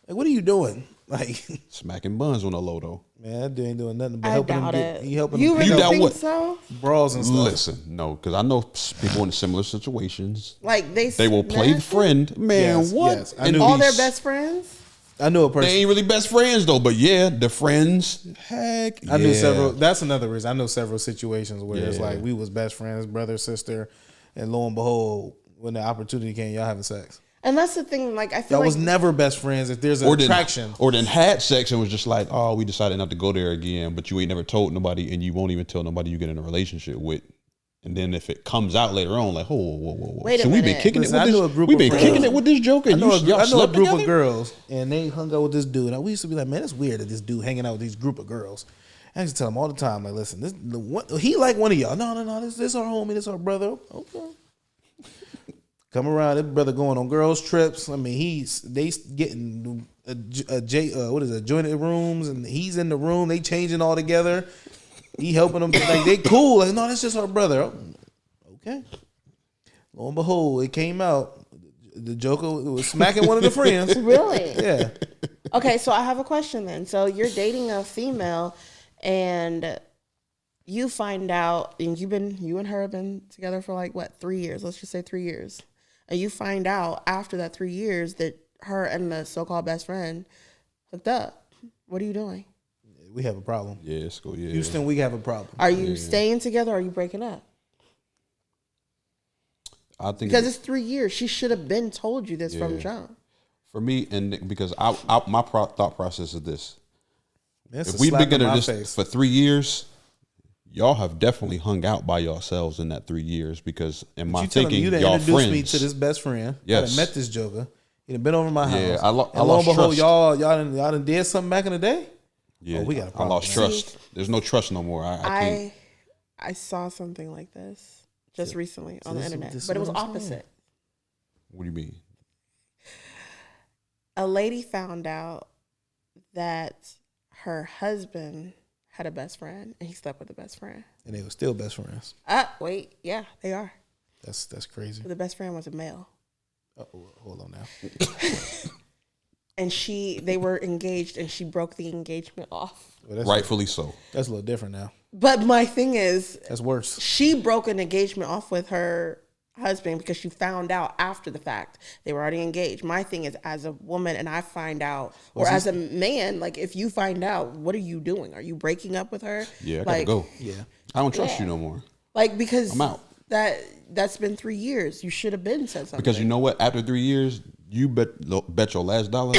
like what are you doing? Like Smacking buns on the low though. man, that dude ain't doing nothing but I helping him doubt get. it. He helping You him really pick doubt up think what? so? bras and stuff. Listen, no, because I know people in similar situations. Like They will play smash friend, man. Yes, what? yes. I And knew all be their s- best friends. I knew a They person. ain't really best friends though, but yeah, the friends. Heck, I knew yeah. several. That's another reason. I know several situations where it's Yeah. like we was best friends, brother, sister, and lo and behold, when the opportunity came, y'all having sex. And that's the thing. Like I feel Y'all like was never best friends. If there's an attraction, Or then had sex and was just like, oh, we decided not to go there again, but you ain't never told nobody, and you won't even tell nobody you get in a relationship with. And then if it comes out later on, like, whoa. Wait a so we been minute. kicking Listen, it I with knew this. a group We of been friends. kicking it with this joker. I And know y'all a slept group together? of girls, and they hung out with this dude. And we used to be like, man, it's weird that this dude hanging out with these group of girls. I used to tell him all the time, like, listen, he like one of y'all. No, this our homie, this our brother. Okay. Come around, this brother going on girls trips. I mean, they getting jointed rooms, and he's in the room. They changing all together. He helping them. Like they cool. Like no, that's just our brother. Okay. Lo and behold, it came out. The Joker was smacking one of the friends. really. Yeah. Okay, so I have a question then. So you're dating a female, and you find out, and you and her have been together for like what 3 years? Let's just say 3 years, and you find out after that 3 years that her and the so-called best friend hooked up. What are you doing? We have a problem. Yeah, it's cool. Yeah. Houston, we have a problem. Are you staying together? Or are you breaking up? I think Because it's 3 years. She should have been told you this from Yeah. jump. for me, and because my thought process is this: That's if a we've slap been in together my this face. for 3 years, y'all have definitely hung out by yourselves in that 3 years. Because in my You telling me thinking, you done y'all introduced friends. me to this best friend. Yes. I done met this Joker. He done been over my house. Yeah, I and lo and lost behold, trust. y'all done did something back in the day. Yeah, Oh, we got a I problem, lost man. trust. There's no trust no more. I can't. I saw something like this just recently on the this- internet, this is but it was what I'm saying. opposite. What do you mean? A lady found out that her husband had a best friend and he slept with the best friend. And they were still best friends. Wait, yeah, they are. That's crazy. But the best friend was a male. Hold on now. And they were engaged and she broke the engagement off. Well, that's, Rightfully so. that's a little different now. But my thing is, That's worse. she broke an engagement off with her husband because she found out after the fact they were already engaged. My thing is, as a woman, and I find out, or as a man, like if you find out, what are you doing? Are you breaking up with her? Yeah, I like, gotta go. Yeah. I don't trust you no more. Like because I'm out. That's been 3 years. You should have been said something. Because you know what? After 3 years, you bet your last dollar.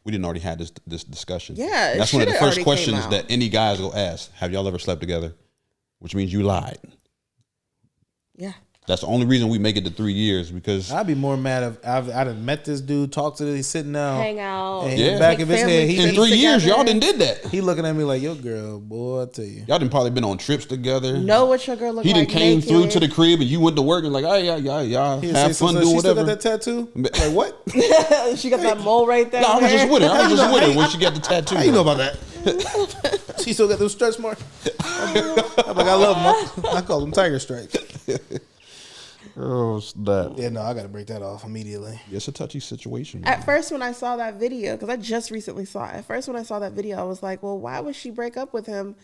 We didn't already have this discussion. Yeah, it that's one of the shoulda first already questions came out. that any guys will ask. Have y'all ever slept together? Which means you lied. Yeah. That's the only reason we make it to 3 years because I'd be more mad if I'd have met this dude, talked to this, he's sitting down. Hang out. And Yeah. in the back Take of his family head, in trips 3 years together. y'all done did that. he looking at me like, yo, girl, boy, I tell you. Y'all done probably been on trips together. Know what your girl look He like. done came through naked. to the crib and you went to work and like, oh yeah, y'all He have fun, do she still whatever. got that tattoo? Like, what? She got that mole right there. No, I was just with her. I was just with her How when she got the tattoo. How you know about that? She still got those stretch marks. I'm like, I love them. I call them tiger stripes. Oh, snap. Yeah, no, I got to break that off immediately. Yeah, it's a touchy situation. Man. At first, when I saw that video, because I just recently saw it. At first, when I saw that video, I was like, well, why would she break up with him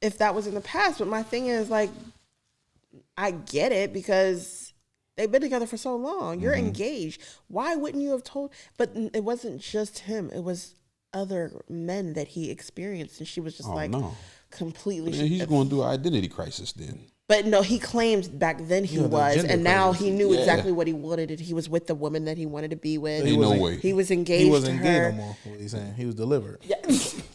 if that was in the past? But my thing is, like, I get it because they've been together for so long. You're engaged. Why wouldn't you have told? But it wasn't just him. It was other men that he experienced. And she was just completely. Man, he's going through an identity crisis then. But no, he claimed back then he was, and now he knew Yeah. exactly what he wanted. And he was with the woman that he wanted to be with. Ain't no way. He was engaged. He wasn't to gay her. no more. What he's saying, he was delivered. Yeah.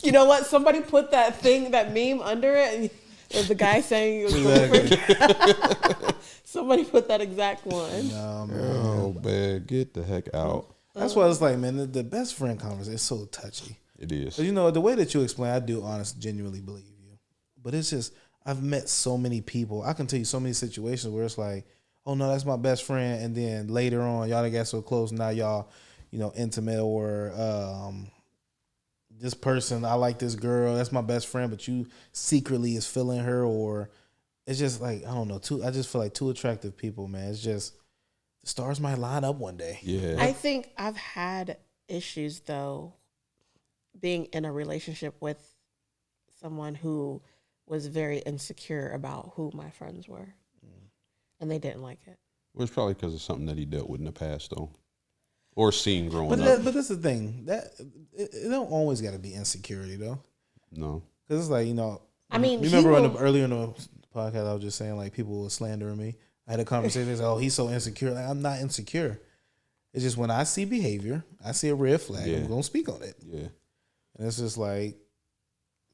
You know what? Somebody put that meme under it. It was the guy saying he was delivered. Somebody put that exact one. No, man. Oh man, get the heck out. That's why it's like, man, the best friend conversation is so touchy. It is. But you know, the way that you explain, I do honestly, genuinely believe you. But it's just, I've met so many people. I can tell you so many situations where it's like, oh no, that's my best friend. And then later on, y'all done got so close. Now y'all, intimate, or this person, I like this girl, that's my best friend, but you secretly is feeling her, or it's just like, I don't know, I just feel like two attractive people, man. It's just, the stars might line up one day. Yeah. I think I've had issues though, being in a relationship with someone who was very insecure about who my friends were, and they didn't like it. Well, it's probably because of something that he dealt with in the past, though, or seen growing But up. but that's the thing, that it don't always got to be insecurity though. No. Because it's like, I mean, remember earlier in the podcast, I was just saying, like, people were slandering me. I had a conversation, they said, oh, he's so insecure. Like, I'm not insecure. It's just when I see behavior, I see a red flag, I'm going to speak on it. Yeah. And it's just like,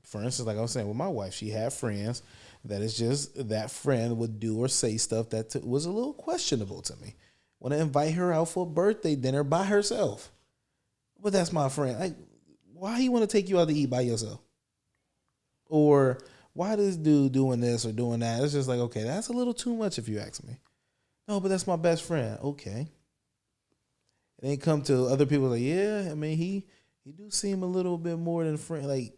for instance, like I was saying with my wife, she had friends that it's just that friend would do or say stuff that was a little questionable to me. Want to invite her out for a birthday dinner by herself. But that's my friend. Like, why you want to take you out to eat by yourself? Or why this dude doing this or doing that? It's just like, okay, that's a little too much if you ask me. No, but that's my best friend. Okay. It ain't come to other people like, yeah, I mean, he do seem a little bit more than a friend. Like,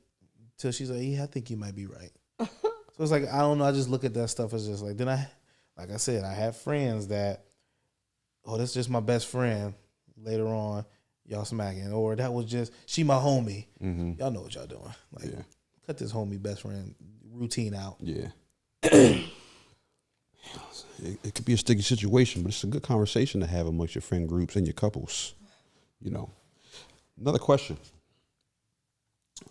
till she's like, yeah, I think you might be right. So it's like, I don't know. I just look at that stuff as just like, then like I said, I have friends that, oh, that's just my best friend. Later on, y'all smacking. Or that was just, she my homie. Mm-hmm. Y'all know what y'all doing. Like, Yeah. cut this homie best friend routine out. Yeah. It could be a sticky situation, but it's a good conversation to have amongst your friend groups and your couples. Another question.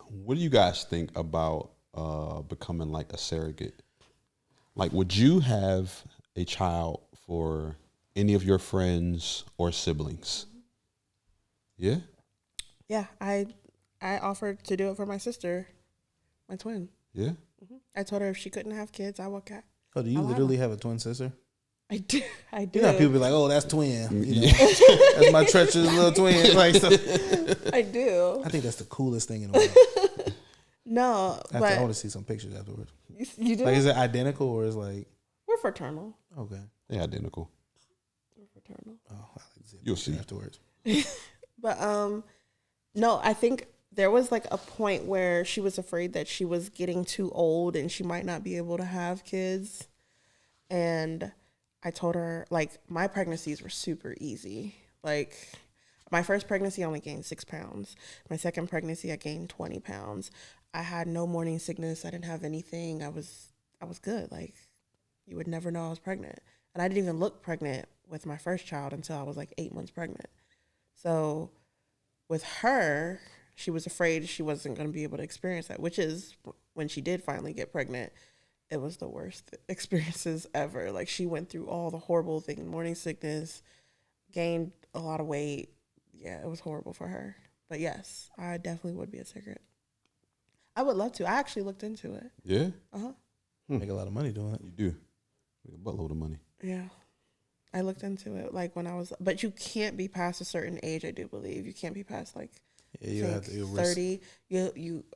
What do you guys think about becoming like a surrogate? Like, would you have a child for any of your friends or siblings? Yeah? Yeah, I offered to do it for my sister, my twin. Yeah? I told her if she couldn't have kids, I would. Oh, do you literally have a twin sister? I do. I do. You know, people be like, "Oh, that's twin." That's my treacherous little twin. Like, so. I do. I think that's the coolest thing in the world. No, I but want to see some pictures afterwards. you do. Like, is it identical or is like? We're fraternal. Okay. They're identical. We're fraternal. Oh, I like to see a You'll picture see afterwards. But no, I think there was like a point where she was afraid that she was getting too old and she might not be able to have kids. And I told her, like, my pregnancies were super easy. Like, my first pregnancy, I only gained 6 pounds. My second pregnancy, I gained 20 pounds. I had no morning sickness. I didn't have anything. I was good. Like, you would never know I was pregnant. And I didn't even look pregnant with my first child until I was like 8 months pregnant. So with her, she was afraid she wasn't going to be able to experience that, which is when she did finally get pregnant, it was the worst experiences ever. Like, she went through all the horrible things, morning sickness, gained a lot of weight. Yeah, it was horrible for her. But yes, I definitely would be a surrogate. I would love to. I actually looked into it. Yeah? Uh-huh. Make a lot of money doing it. You do. Make a buttload of money. Yeah. I looked into it like when I was, but you can't be past a certain age, I do believe. You can't be past like Yeah, you have to 30.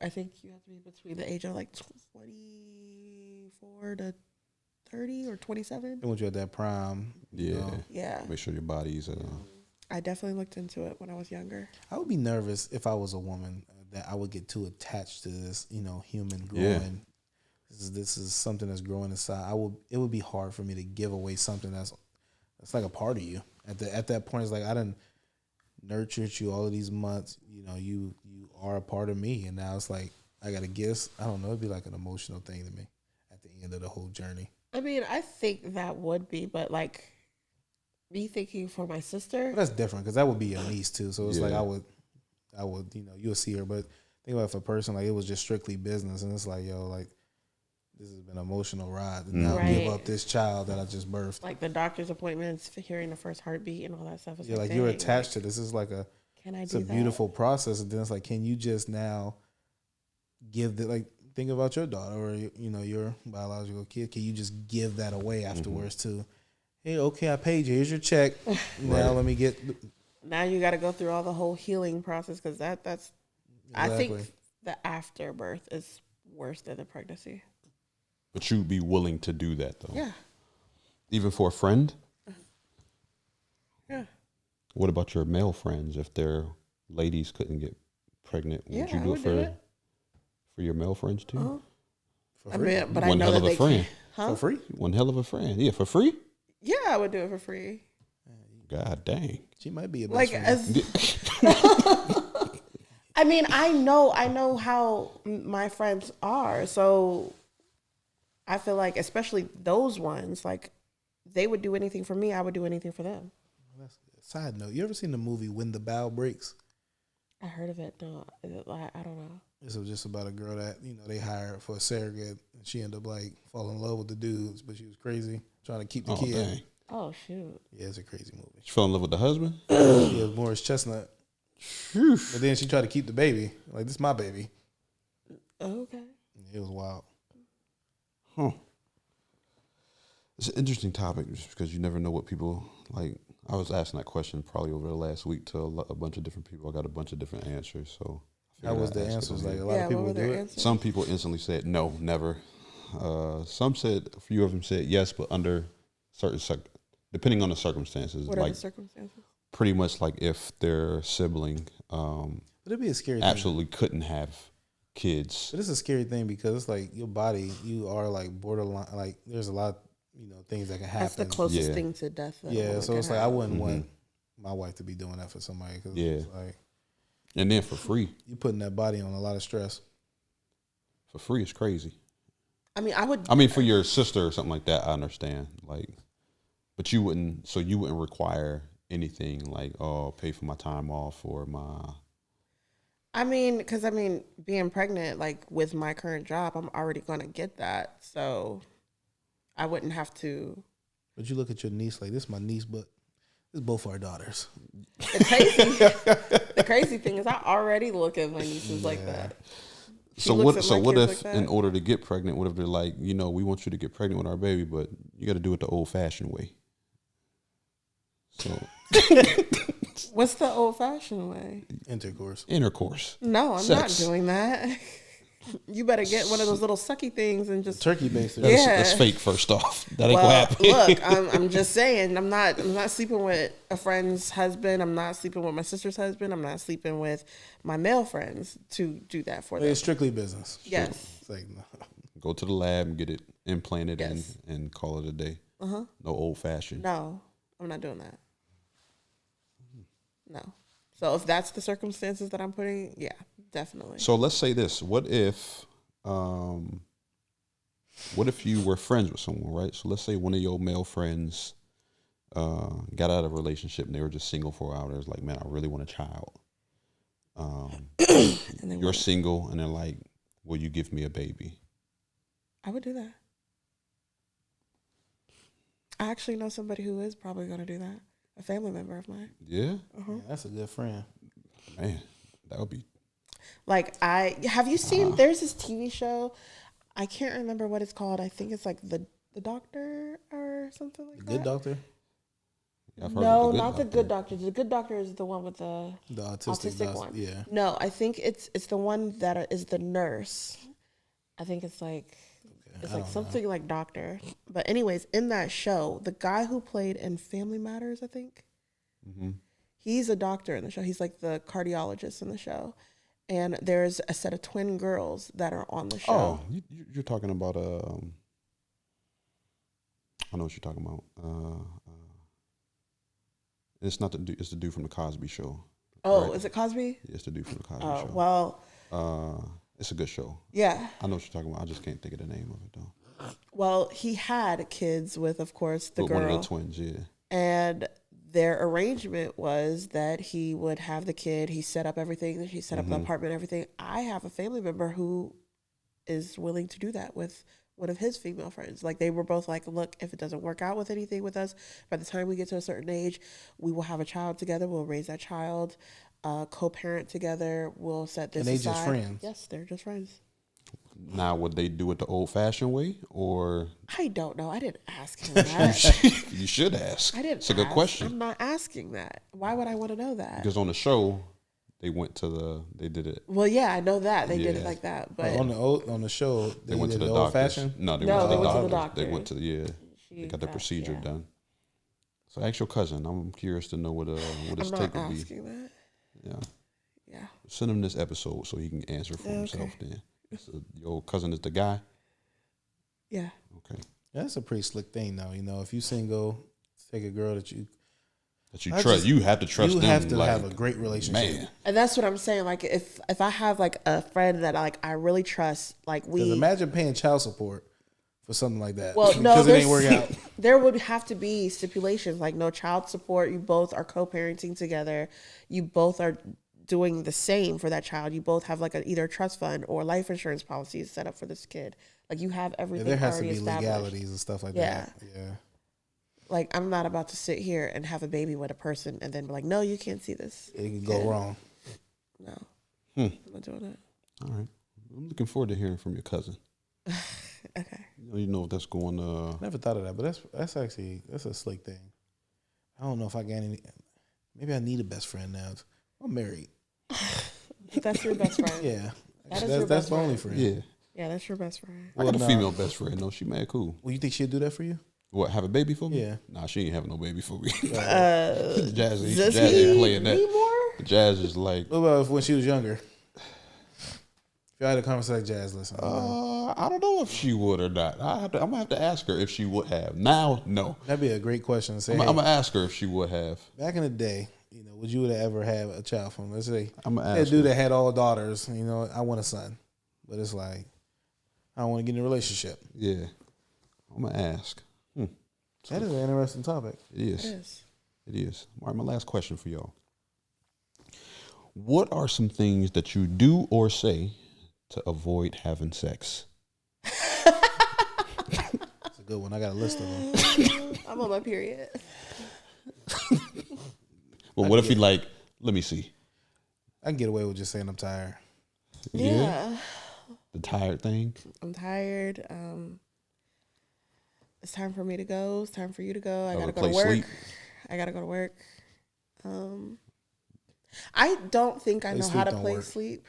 I think you have to be between the age of like 24 to 30 or 27. They want you at that prime. Yeah. Yeah. Make sure your body's I definitely looked into it when I was younger. I would be nervous if I was a woman that I would get too attached to this, human growing. Yeah. This is something that's growing inside. It would be hard for me to give away something that's like a part of you. At that point, it's like I done nurtured you all of these months. You are a part of me, and now it's like I got to guess. I don't know. It'd be like an emotional thing to me at the end of the whole journey. I mean, I think that would be, but like me thinking for my sister. But that's different because that would be your niece too. So it's like Yeah. I would, you'll see her. But think about if a person like it was just strictly business, and it's like, yo, like this has been an emotional ride to now Right. give up this child that I just birthed. Like the doctor's appointments, hearing the first heartbeat and all that stuff. It's Yeah, like dang, you're attached to this. It's like Can I it's do a that? beautiful process, and then it's like, can you just now give think about your daughter or your biological kid? Can you just give that away afterwards too? Hey, okay, I paid you. Here's your check. Now let me get. Now you got to go through all the whole healing process because that's. I think Exactly. the afterbirth is worse than the pregnancy. But you'd be willing to do that though. Yeah. Even for a friend? Yeah. What about your male friends? If their ladies couldn't get pregnant, would Yeah, you I do would it do for it. your male friends too? Uh-huh. For I free. mean, but I One know hell that of a they friend. Huh? For free? One hell of a friend. Yeah, for free? Yeah, I would do it for free. God dang. She might be a best Like friend. as. I mean, I know how my friends are, so I feel like, especially those ones, like they would do anything for me. I would do anything for them. Side note, you ever seen the movie When the Bow Breaks? I heard of it. No, I don't know. It's just about a girl that, they hired for a surrogate, and she ended up like falling in love with the dudes, but she was crazy, trying to keep the Oh, kid. dang. Oh shoot. Yeah, it's a crazy movie. She fell in love with the husband? Yeah, Morris Chestnut. But then she tried to keep the baby. Like, this is my baby. Okay. It was wild. Huh. It's an interesting topic just because you never know what people like. I was asking that question probably over the last week to a bunch of different people. I got a bunch of different answers. So How was I'd the ask it answers? on Like, here. a lot Yeah, of people what were would do their it. answers? Some people instantly said no, never. Some said, a few of them said yes, but under certain depending on the circumstances. What are like the circumstances? pretty much like if their sibling But it'd be a scary thing. absolutely couldn't have kids. But it's a scary thing because it's like your body, you are like borderline. Like, there's a lot, things that can happen. That's the closest Yeah. thing to death. that a Yeah, woman so can it's like I have. wouldn't want my wife to be doing that for somebody. Cause Yeah. it's like And then for free you putting that body on a lot of stress. is crazy. I mean, I would. I mean, for your sister or something like that, I understand. Like, but you wouldn't require anything like, oh, pay for my time off or my. I mean, because being pregnant, like with my current job, I'm already going to get that. So I wouldn't have to. But you look at your niece like, this is my niece, but this is both our daughters. The crazy thing is, I already look at my nieces like that. She So looks what? at So my what kids if, like that. in order to get pregnant, what if they're like, we want you to get pregnant with our baby, but you got to do it the old-fashioned way. So What's the old-fashioned way? Intercourse. intercourse. No, I'm Sex. not doing that. You better get one of those little sucky things and just. Turkey based. Yeah. That's fake. First off, that ain't Well, gonna happen. look, I'm just saying, I'm not sleeping with a friend's husband. I'm not sleeping with my sister's husband. I'm not sleeping with my male friends to do that for them. It's strictly business. Yes. It's like, no. Go to the lab and get it implanted Yes. and call it a day. Uh-huh. No old-fashioned. No, I'm not doing that. No. So if that's the circumstances that I'm putting, yeah, definitely. So let's say this: what if you were friends with someone, right? So let's say one of your male friends got out of a relationship and they were just single for a while. They was like, man, I really want a child. And they You're wouldn't. single, and they're like, will you give me a baby? I would do that. I actually know somebody who is probably going to do that. A family member of mine. Yeah, Yeah, that's a good friend. man, that would be. Like, have you seen, there's this TV show, I can't remember what it's called. I think it's like the Doctor or something like that. Good doctor. Yeah, I've heard No, of not the Good Doctor. The Good Doctor is the one with the The autistic autistic doc- one. Yeah. No, I think it's the one that is the nurse. I think it's like it's like something like doctor. But anyways, in that show, the guy who played in Family Matters, I think, Mm-hmm. he's a doctor in the show. He's like the cardiologist in the show. and there's a set of twin girls that are on the show. Oh, you're talking about I know what you're talking about. It's not the dude. It's the dude from the Cosby Show. Oh, right? is it Cosby? Yeah, it's the dude from the Cosby Oh, Show. well, It's a good show. yeah. I know what you're talking about. I just can't think of the name of it though. Well, he had kids with, of course, the With girl. one of the twins, yeah. And their arrangement was that he would have the kid. He set up everything. He set up the apartment, everything. I have a family member who is willing to do that with one of his female friends. Like, they were both like, look, if it doesn't work out with anything with us, by the time we get to a certain age, we will have a child together. We'll raise that child, co-parent together. We'll set this And they aside. just friends? Yes, they're just friends. Now, would they do it the old-fashioned way, or I don't know. I didn't ask him that. you should ask? I didn't It's a good ask. question. I'm not asking that. Why would I want to know that? Because on the show, they did it. Well, yeah, I know that. They did Yeah. it like that. But On the show, They went to did the old doctor. fashioned. No, they No, went to they the went to the doctor. They doctor. went to they got the procedure yeah. done. So ask your cousin. I'm curious to know what his I'm take not would be. asking that. Yeah. Yeah. Send him this episode so he can answer for himself. Then so your cousin is the guy. Yeah. Okay. That's a pretty slick thing, though. You know, if you single, take a girl that you Trust. You have to trust them. You have to like, have a great relationship. Man. And that's what I'm saying. Like, if I have like a friend that I really trust, like Because imagine paying child support for something like that. Well, no, because it ain't working out. There would have to be stipulations like no child support. You both are co-parenting together. You both are doing the same for that child. You both have like either a trust fund or life insurance policies set up for this kid. Like, you have everything There has to already be established. legalities and stuff like Yeah. that. Yeah. Like, I'm not about to sit here and have a baby with a person and then be like, no, you can't see this. It can go wrong. No. I'm not doing that. All right. I'm looking forward to hearing from your cousin. Okay. You know if that's going. Never thought of that, but that's actually a slick thing. I don't know if I got any. Maybe I need a best friend now. I'm married. That's your best friend. Yeah, That is your that's best my only friend. friend. Yeah. Yeah, that's your best friend. I got a nah. female best friend. No, she mad cool. Well, you think she'd do that for you? What? Have a baby for me? Yeah. Nah, she ain't having no baby for me. Does Jazz he ain't playing that. need more? Jazz is like. What about when she was younger? If you had a conversation like Jazz, listen. I don't know if she would or not. I'm gonna have to ask her if she would have. Now, no. That'd be a great question to say. I'm hey, gonna ask her if she would have. back in the day, you know, would you have ever had a child from? Let's say I'm gonna that ask dude her. that had all daughters. You know, I want a son, but it's like I don't want to get in a relationship. Yeah, I'm gonna ask. That is an interesting topic. It is. It is. It is. All right, my last question for y'all. What are some things that you do or say to avoid having sex? It's a good one. I got a list of them. I'm on my period. Well, what if he like? Let me see. I can get away with just saying I'm tired. Yeah. The tired thing. I'm tired. It's time for me to go. It's time for you to go. I gotta go to replace work. sleep. I gotta go to work. I don't think I Play know sleep how to don't play work. sleep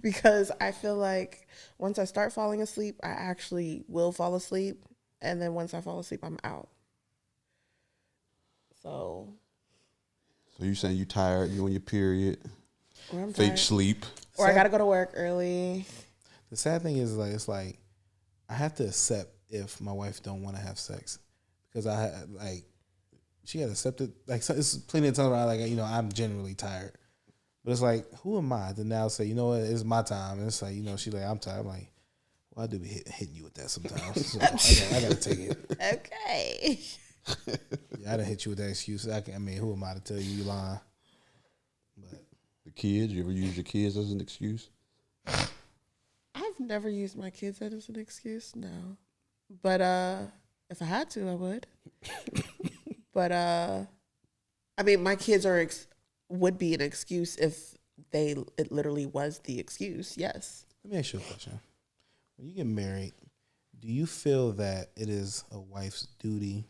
because I feel like once I start falling asleep, I actually will fall asleep, and then once I fall asleep, I'm out. So you saying you tired? You on your period? or I'm Fake tired. sleep. Or I gotta go to work early. The sad thing is, like, it's like I have to accept if my wife don't want to have sex because she got to accept it. Like, so it's plenty of times where I'm generally tired, but it's like, who am I to now say, you know what, it's my time? And it's like, she's like, I'm tired. I'm like, well, I do be hitting you with that sometimes. So I gotta take it. Okay. Yeah, I done hit you with that excuse. Who am I to tell you lying? But The kids. You ever use your kids as an excuse? I've never used my kids as an excuse, no. But if I had to, I would. But my kids would be an excuse if it literally was the excuse. Yes. let me ask you a question. When you get married, do you feel that it is a wife's duty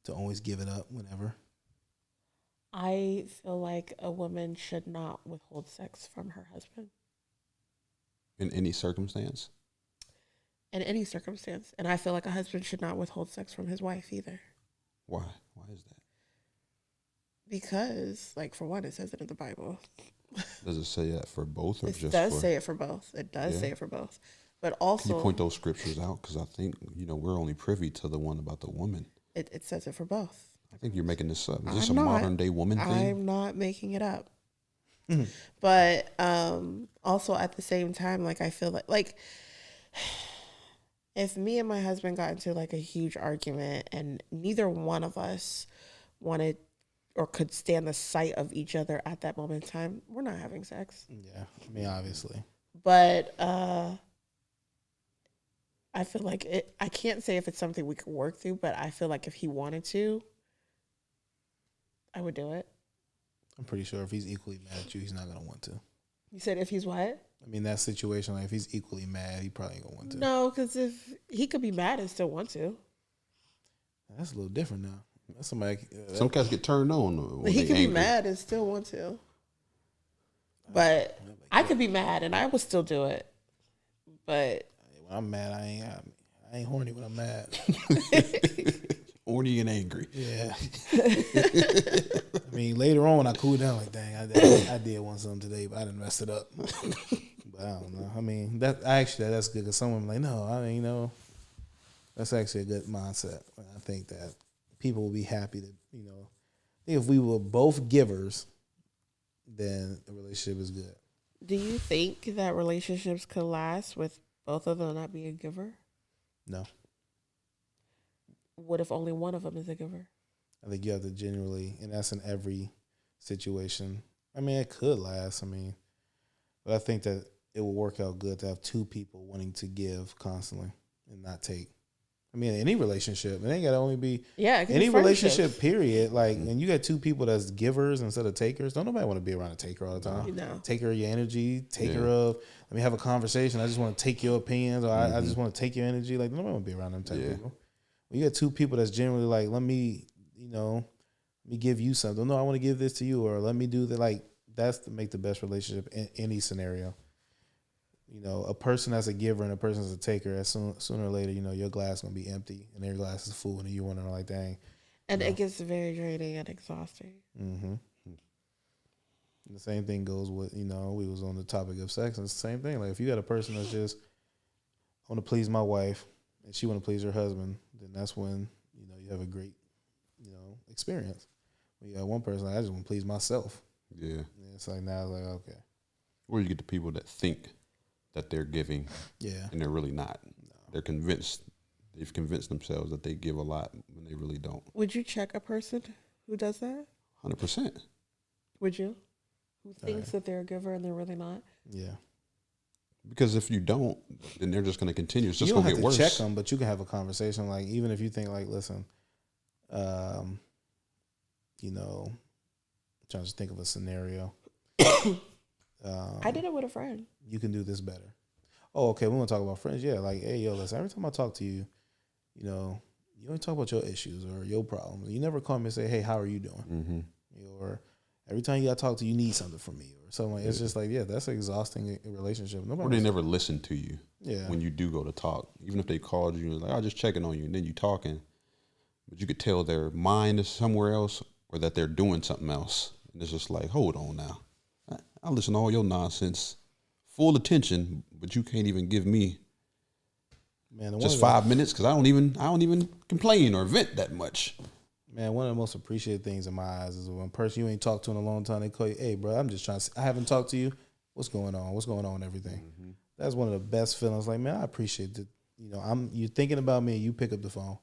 to always give it up whenever? I feel like a woman should not withhold sex from her husband In any circumstance? in any circumstance. And I feel like a husband should not withhold sex from his wife either. Why? Why is that? Because, like, for one, it says it in the Bible. Does it say that for both or It just does for? say it for both. It does Yeah. say it for both. But Can you also, point those scriptures out? Because I think we're only privy to the one about the woman. it says it for both. I think you're making this up. Is this I'm a not. modern day woman thing? I'm not making it up. But also at the same time, like I feel like if me and my husband got into like a huge argument and neither one of us wanted or could stand the sight of each other at that moment in time, we're not having sex. Yeah, I mean, obviously. But I feel like I can't say if it's something we could work through, but I feel like if he wanted to, I would do it. I'm pretty sure if he's equally mad at you, he's not gonna want to. You said if he's what? I mean, that situation, like if he's equally mad, he probably ain't gonna want to. No, because if he could be mad and still want to. That's a little different now. That's somebody. Some cats get turned on. When He they could be angry. mad and still want to. But I could be mad and I would still do it. But when I'm mad, I ain't horny when I'm mad. Horny and angry. Yeah. I mean, later on, I cool down like, dang, I did want something today, but I didn't mess it up. But I don't know. I mean, that's good because some women like, no, I mean, that's actually a good mindset. I think that people will be happy to, I think if we were both givers, then the relationship is good. do you think that relationships could last with both of them not being a giver? No. What if only one of them is a giver? I think you have to genuinely, and that's in every situation. I mean, it could last. I mean, but I think that it will work out good to have two people wanting to give constantly and not take. I mean, any relationship, it ain't got to only be Yeah, it could any be friendships. relationship. Period. Like, and you got two people that's givers instead of takers. Don't nobody want to be around a taker all the time. No. Taker of your energy, taker of. Let me have a conversation. I just want to take your opinions, or I just want to take your energy. Like, nobody want to be around them type of people. When you got two people that's generally like, let me give you something. No, I want to give this to you, or let me do that. Like, that's to make the best relationship in any scenario. A person that's a giver and a person that's a taker, sooner or later, your glass is going to be empty and their glass is full, and you're wondering like, dang. And it gets very draining and exhausting. Mm-hmm. The same thing goes with, we was on the topic of sex, and it's the same thing. Like, if you got a person that's just, I want to please my wife, and she want to please her husband, then that's when, you have a great, experience. When you got one person, like, I just want to please myself. Yeah. And it's like, now it's like, okay. Or you get the people that think that they're giving, and they're really not. No. They're convinced. They've convinced themselves that they give a lot when they really don't. Would you check a person who does that? 100%. Would you? Who thinks that they're a giver and they're really not? Yeah. Because if you don't, then they're just going to continue. It's just you don't going to have get to worse. check them, but you can have a conversation. Like, even if you think like, listen, I'm trying to think of a scenario. I did it with a friend. You can do this better. Oh, okay. We want to talk about friends. Yeah, like, hey, yo, listen. Every time I talk to you, you only talk about your issues or your problems. You never call me and say, hey, how are you doing? Mm-hmm. Or every time you got to talk to you, need something from me or something. Like, it's just like, yeah, that's an exhausting relationship. Or they never listen to you. Yeah. When you do go to talk, even if they called you, like, I'm just checking on you, and then you talking, but you could tell their mind is somewhere else or that they're doing something else, and it's just like, hold on now. I listen to all your nonsense, full attention, but you can't even give me just 5 minutes because I don't even complain or vent that much. Man, one of the most appreciated things in my eyes is when a person you ain't talked to in a long time, they call you, hey, bro, I'm just trying to, I haven't talked to you. What's going on? What's going on with everything? Mm-hmm. That's one of the best feelings. Like, man, I appreciate it. You're thinking about me and you pick up the phone.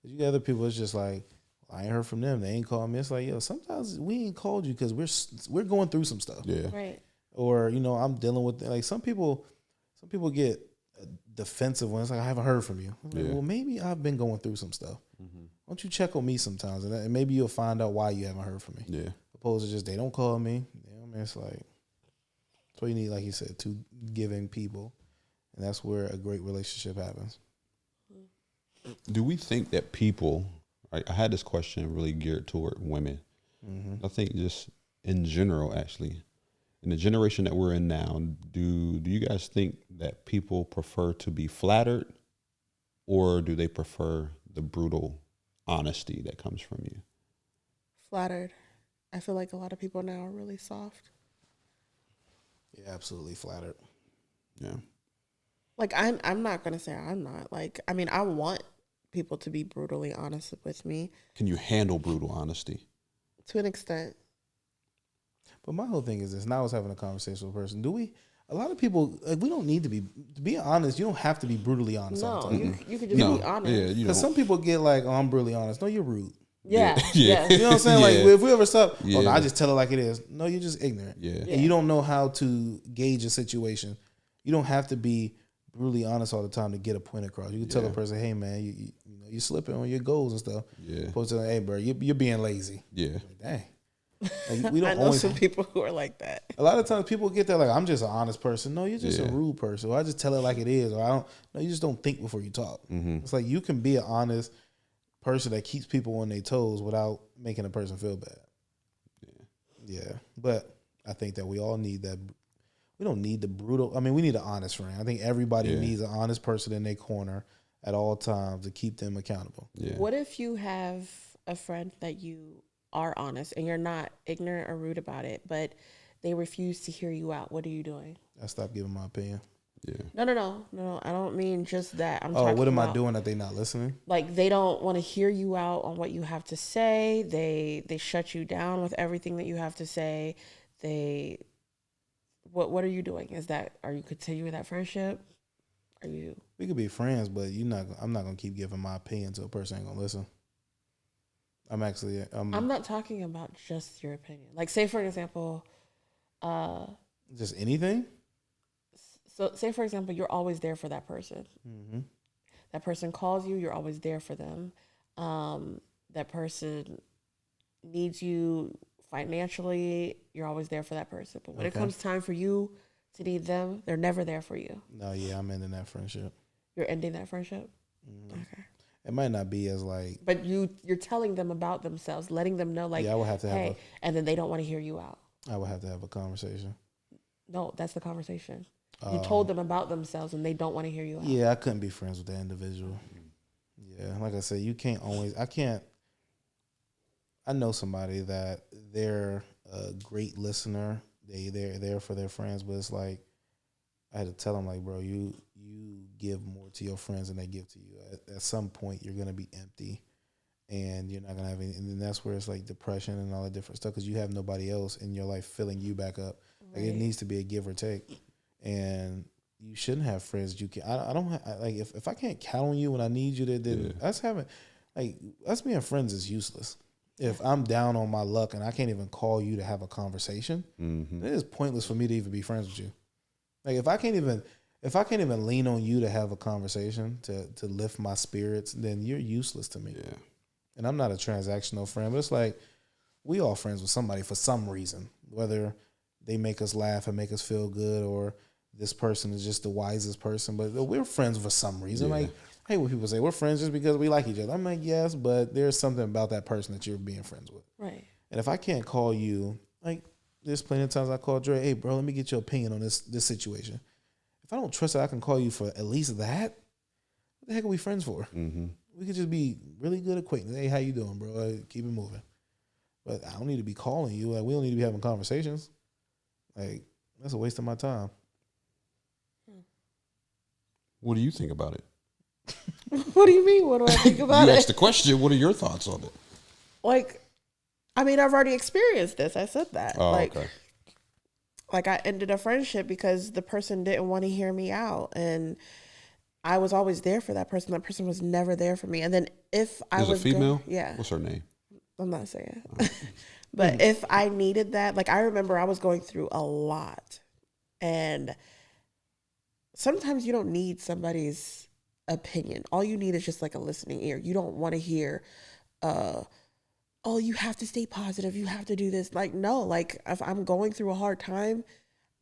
You got other people, it's just like, I ain't heard from them. They ain't called me. It's like, yo, sometimes we ain't called you because we're going through some stuff. Yeah. Right. Or, I'm dealing with, like, some people get defensive when it's like, I haven't heard from you. Like, well, maybe I've been going through some stuff. Mm-hmm. Why don't you check on me sometimes? And maybe you'll find out why you haven't heard from me. Yeah. Opposed to just, they don't call me. It's like, that's what you need, like you said, two giving people. And that's where a great relationship happens. Do we think that people, I had this question really geared toward women. Mm-hmm. I think just in general, actually, in the generation that we're in now, do you guys think that people prefer to be flattered, or do they prefer the brutal honesty that comes from you? Flattered. I feel like a lot of people now are really soft. You're absolutely flattered. Yeah. Like I'm not gonna say I'm not. Like I mean, I want people to be brutally honest with me Can you handle brutal honesty? to an extent. But my whole thing is this. Now I was having a conversation with a person. A lot of people, like, we don't need to be honest. You don't have to be brutally honest all No, the time. you could just be honest. Yeah, you know. Because some people get like, oh, I'm brutally honest. No, you're rude. Yeah, Yeah. yes. You know what I'm saying? Like, Yeah. if we ever stop, oh, no, Yeah. I just tell it like it is. No, you're just ignorant. Yeah. And you don't know how to gauge a situation. You don't have to be brutally honest all the time to get a point across. You can tell a person, hey, man, you know, you're slipping on your goals and stuff. Yeah. Opposed to, hey, bro, you're being lazy. Yeah. Like, dang. Like, we don't I know always. some people who are like that. A lot of times people get that like, I'm just an honest person. No, you're just a Yeah. rude person. Or I just tell it like it is. Or I don't. No, you just don't think before you talk. It's like you can be an honest person that keeps people on their toes without making a person feel bad. Yeah. But I think that we all need that. We don't need the brutal. I mean, we need an honest friend. I think everybody needs an honest person in their corner at all times to keep them accountable. Yeah. What if you have a friend that you are honest and you're not ignorant or rude about it, but they refuse to hear you out? What are you doing? I stopped giving my opinion. Yeah. No. I don't mean just that. I'm Oh, talking what am I about, doing that they not listening? like, they don't want to hear you out on what you have to say. They shut you down with everything that you have to say. What are you doing? Are you continuing that friendship? Are you? We could be friends, but I'm not gonna keep giving my opinion to a person ain't gonna listen. I'm not talking about just your opinion. Like, say for example, just anything. so say for example, you're always there for that person. Mm-hmm. That person calls you, you're always there for them. That person needs you financially, you're always there for that person. But when it comes time for you to need them, they're never there for you. No, yeah, I'm ending that friendship. You're ending that friendship? Mm-hmm. Okay. It might not be as like. But you're telling them about themselves, letting them know, like, Yeah, I would have to have hey, and then they don't want to hear you out. I would have to have a conversation. No, that's the conversation. You told them about themselves and they don't want to hear you out. Yeah, I couldn't be friends with that individual. Yeah, like I said, I know somebody that they're a great listener. They're there for their friends, but it's like I had to tell them, like, bro, you give more to your friends than they give to you. At some point, you're gonna be empty, and you're not gonna have any. And then that's where it's like depression and all that different stuff because you have nobody else in your life filling you back up. Like, it needs to be a give or take, and you shouldn't have friends that you can. I don't like if I can't count on you when I need you, then us being friends is useless. If I'm down on my luck and I can't even call you to have a conversation, it is pointless for me to even be friends with you. Like, if I can't even lean on you to have a conversation to lift my spirits, then you're useless to me. Yeah. And I'm not a transactional friend, but it's like we all friends with somebody for some reason, whether they make us laugh and make us feel good, or this person is just the wisest person. But we're friends for some reason. Yeah. Like, hey, what people say, we're friends just because we like each other. I'm like, yes, but there's something about that person that you're being friends with. Right. And if I can't call you, like, there's plenty of times I call Dre, hey, bro, let me get your opinion on this situation. If I don't trust that I can call you for at least that, what the heck are we friends for? Mm-hmm. We could just be really good acquaintances. Hey, how you doing, bro? Keep it moving. But I don't need to be calling you. Like, we don't need to be having conversations. Like, that's a waste of my time. What do you think about it? What do you mean? What do I think about You it? asked the question. What are your thoughts on it? Like, I mean, I've already experienced this. I said that. Oh, like, okay. Like, I ended a friendship because the person didn't want to hear me out. And I was always there for that person. That person was never there for me. And then if I Is was a female? yeah. What's her name? I'm not saying. But if I needed that, like, I remember I was going through a lot. And sometimes you don't need somebody's opinion. All you need is just like a listening ear. You don't want to hear, oh, you have to stay positive. You have to do this. Like, no, like, if I'm going through a hard time,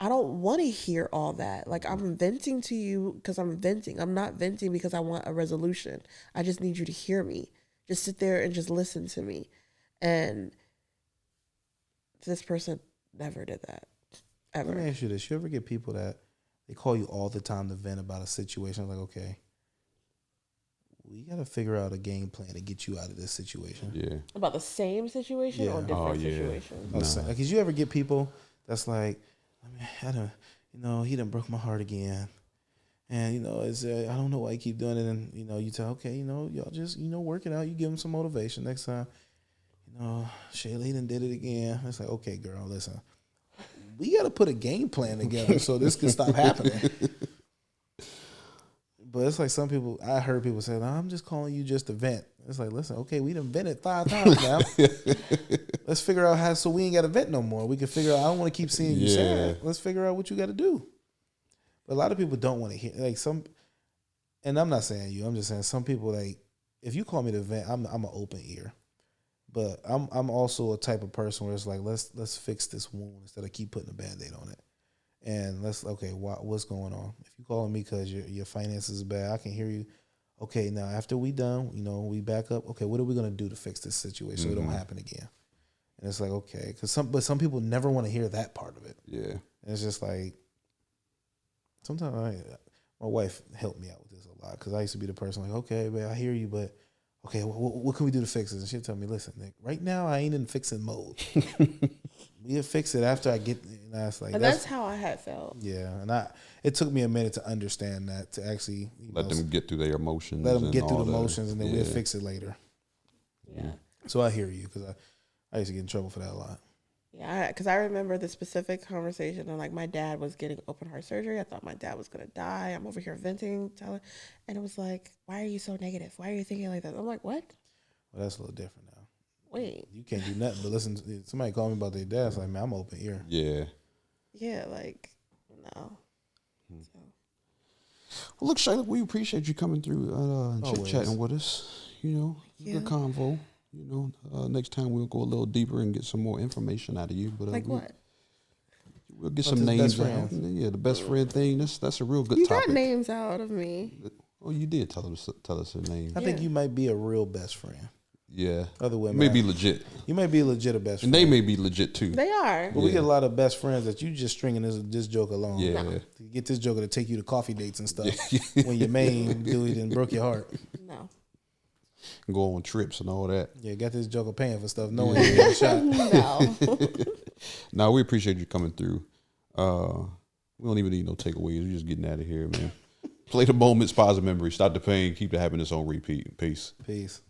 I don't want to hear all that. Like, I'm venting to you because I'm venting. I'm not venting because I want a resolution. I just need you to hear me. Just sit there and just listen to me. And this person never did that, ever. Let me ask you this. You ever get people that they call you all the time to vent about a situation? Like, okay, we got to figure out a game plan to get you out of this situation. Yeah. About the same situation or different yeah. situations? Because you ever get people that's like, I mean, he done broke my heart again. And, it's I don't know why you keep doing it. And, you tell, okay, y'all just, work it out. You give him some motivation. Next time, Chayla, he done did it again. It's like, okay, girl, listen. We got to put a game plan together so this can stop happening. But it's like some people, I heard people say, no, I'm just calling you just to vent. It's like, listen, okay, we done vented 5 times now. Let's figure out how, so we ain't got to vent no more. We can figure out, I don't want to keep seeing you sad. Let's figure out what you got to do. But a lot of people don't want to hear, like and I'm not saying you, I'm just saying some people, like, if you call me to vent, I'm an open ear. But I'm also a type of person where it's like, let's fix this wound instead of keep putting a Band-Aid on it. And what's going on? If you calling me because your finances is bad, I can hear you. Okay, now after we done, we back up. Okay, what are we gonna do to fix this situation so it don't happen again? And it's like, okay, but some people never want to hear that part of it. Yeah, and it's just like sometimes my wife helped me out with this a lot because I used to be the person like, okay, babe, I hear you, but okay, what can we do to fix this? And she'll tell me, listen, Nick, right now I ain't in fixing mode. We'll fix it after I get. And I was like, and that's how I had felt. Yeah, and it took me a minute to understand that, to actually let them get through their emotions. Let them get through the emotions, and then we'll fix it later. Yeah. So I hear you because I used to get in trouble for that a lot. Yeah, because I remember the specific conversation, and like my dad was getting open heart surgery. I thought my dad was gonna die. I'm over here venting, telling, and it was like, "Why are you so negative? Why are you thinking like that?" I'm like, "What?" Well, that's a little different now. Wait, you can't do nothing but listen. Somebody call me about their dad. It's like, man, I'm open ear. Yeah. Yeah, like no. So. Well, look, Chayla, we appreciate you coming through and chit-chatting with us. Good convo. Next time we'll go a little deeper and get some more information out of you. But what? We'll get some names out. Yeah, the best friend thing. That's a real good topic. You got names out of me. Oh, you did tell us her name. I think you might be a real best friend. Yeah. Other women. You may be legit. You may be legit a best friend. And they may be legit too. They are. But we get a lot of best friends that you just stringing this joke along. Yeah. To get this joker to take you to coffee dates and stuff when your main dude done broke your heart. No. Go on trips and all that. Yeah, got this joker paying for stuff knowing you got a shot. No. Now, we appreciate you coming through. We don't even need no takeaways. We're just getting out of here, man. Play the moments, positive memories, stop the pain, keep the happiness on repeat. Peace. Peace.